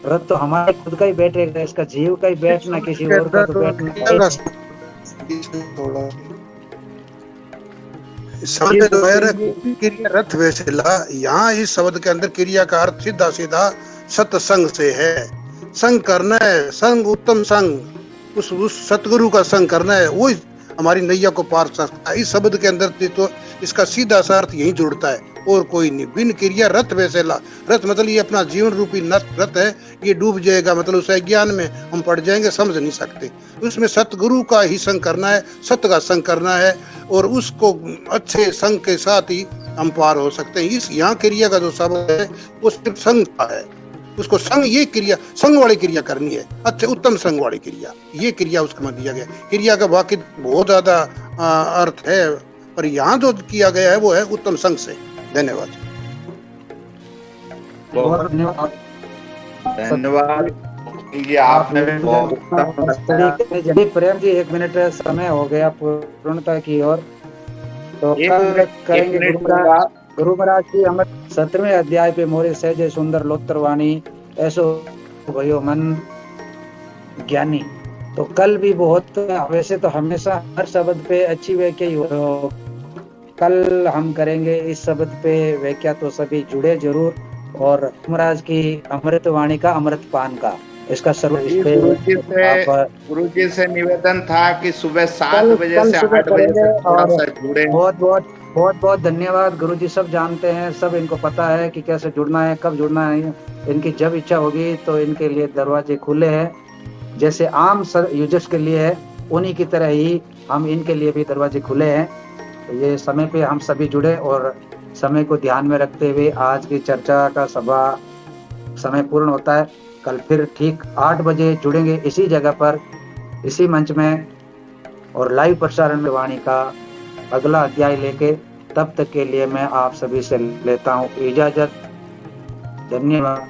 [SPEAKER 2] रथ तो हमारे खुद का ही बैठेगा, इसका जीव का ही बैठना, किसी और का तो बैठना।
[SPEAKER 12] शब्द जो है क्रिया रथ बेसेला, यहाँ इस शब्द के अंदर क्रिया का अर्थ सीधा सीधा सत्संग से है। संग करना है, संग उत्तम संग, उस सतगुरु का संग करना है, वो हमारी नैया को पार सकता है। इस शब्द के अंदर तो इसका सीधा सा अर्थ यही जुड़ता है और कोई नहीं। बिन क्रिया रथ बेसेला, रथ मतलब ये अपना जीवन रूपी रथ है, ये डूब जाएगा, मतलब उस ज्ञान में हम पड़ जाएंगे, समझ नहीं सकते। उसमें सतगुरु का ही संग करना है, सत्य का संग करना है और उसको अच्छे संग के साथ ही हम पार हो सकते हैं। इस यहाँ क्रिया का जो शब्द है वो सिर्फ संग का है, उसको संग, ये क्रिया संग वाली क्रिया करनी है, अच्छे उत्तम संग वाली क्रिया, ये क्रिया उसको दिया गया। क्रिया का वाकई बहुत ज्यादा अर्थ है, पर यहाँ जो किया गया है वो है उत्तम संग से। धन्यवाद।
[SPEAKER 2] बहुत धन्यवाद।
[SPEAKER 14] ये आपने
[SPEAKER 2] प्रेम जी 1 मिनट समय हो गया पूर्णता की ओर, तो कल करेंगे गुरु महाराज की हमें 17वें अध्याय पे मोरे सहज सुंदर लोतर वाणी ऐसो भयो मन ज्ञानी। तो कल भी बहुत, वैसे तो हमेशा हर शब्द पे अच्छी व्याख्या ही हो, कल हम करेंगे इस शब्द पे व्याख्या, तो सभी जुड़े जरूर। और महाराज की अमृत वाणी का अमृत पान का इसका सर्व
[SPEAKER 14] गुरु जी से निवेदन था कि सुबह 7 बजे से 8 बजे से थोड़ा सा जुड़े।
[SPEAKER 2] बहुत बहुत धन्यवाद। गुरु जी सब जानते हैं, सब इनको पता है कि कैसे जुड़ना है, कब जुड़ना है। इनकी जब इच्छा होगी तो इनके लिए दरवाजे खुले हैं, जैसे आम यूजर्स के लिए है उन्हीं की तरह ही हम इनके लिए भी दरवाजे खुले हैं। तो ये समय पे हम सभी जुड़े और समय को ध्यान में रखते हुए आज की चर्चा का सभा समय पूर्ण होता है। कल फिर ठीक 8 बजे जुड़ेंगे इसी जगह पर, इसी मंच में, और लाइव प्रसारण में वाणी का अगला अध्याय लेके। तब तक के लिए मैं आप सभी से लेता हूँ इजाजत। धन्यवाद।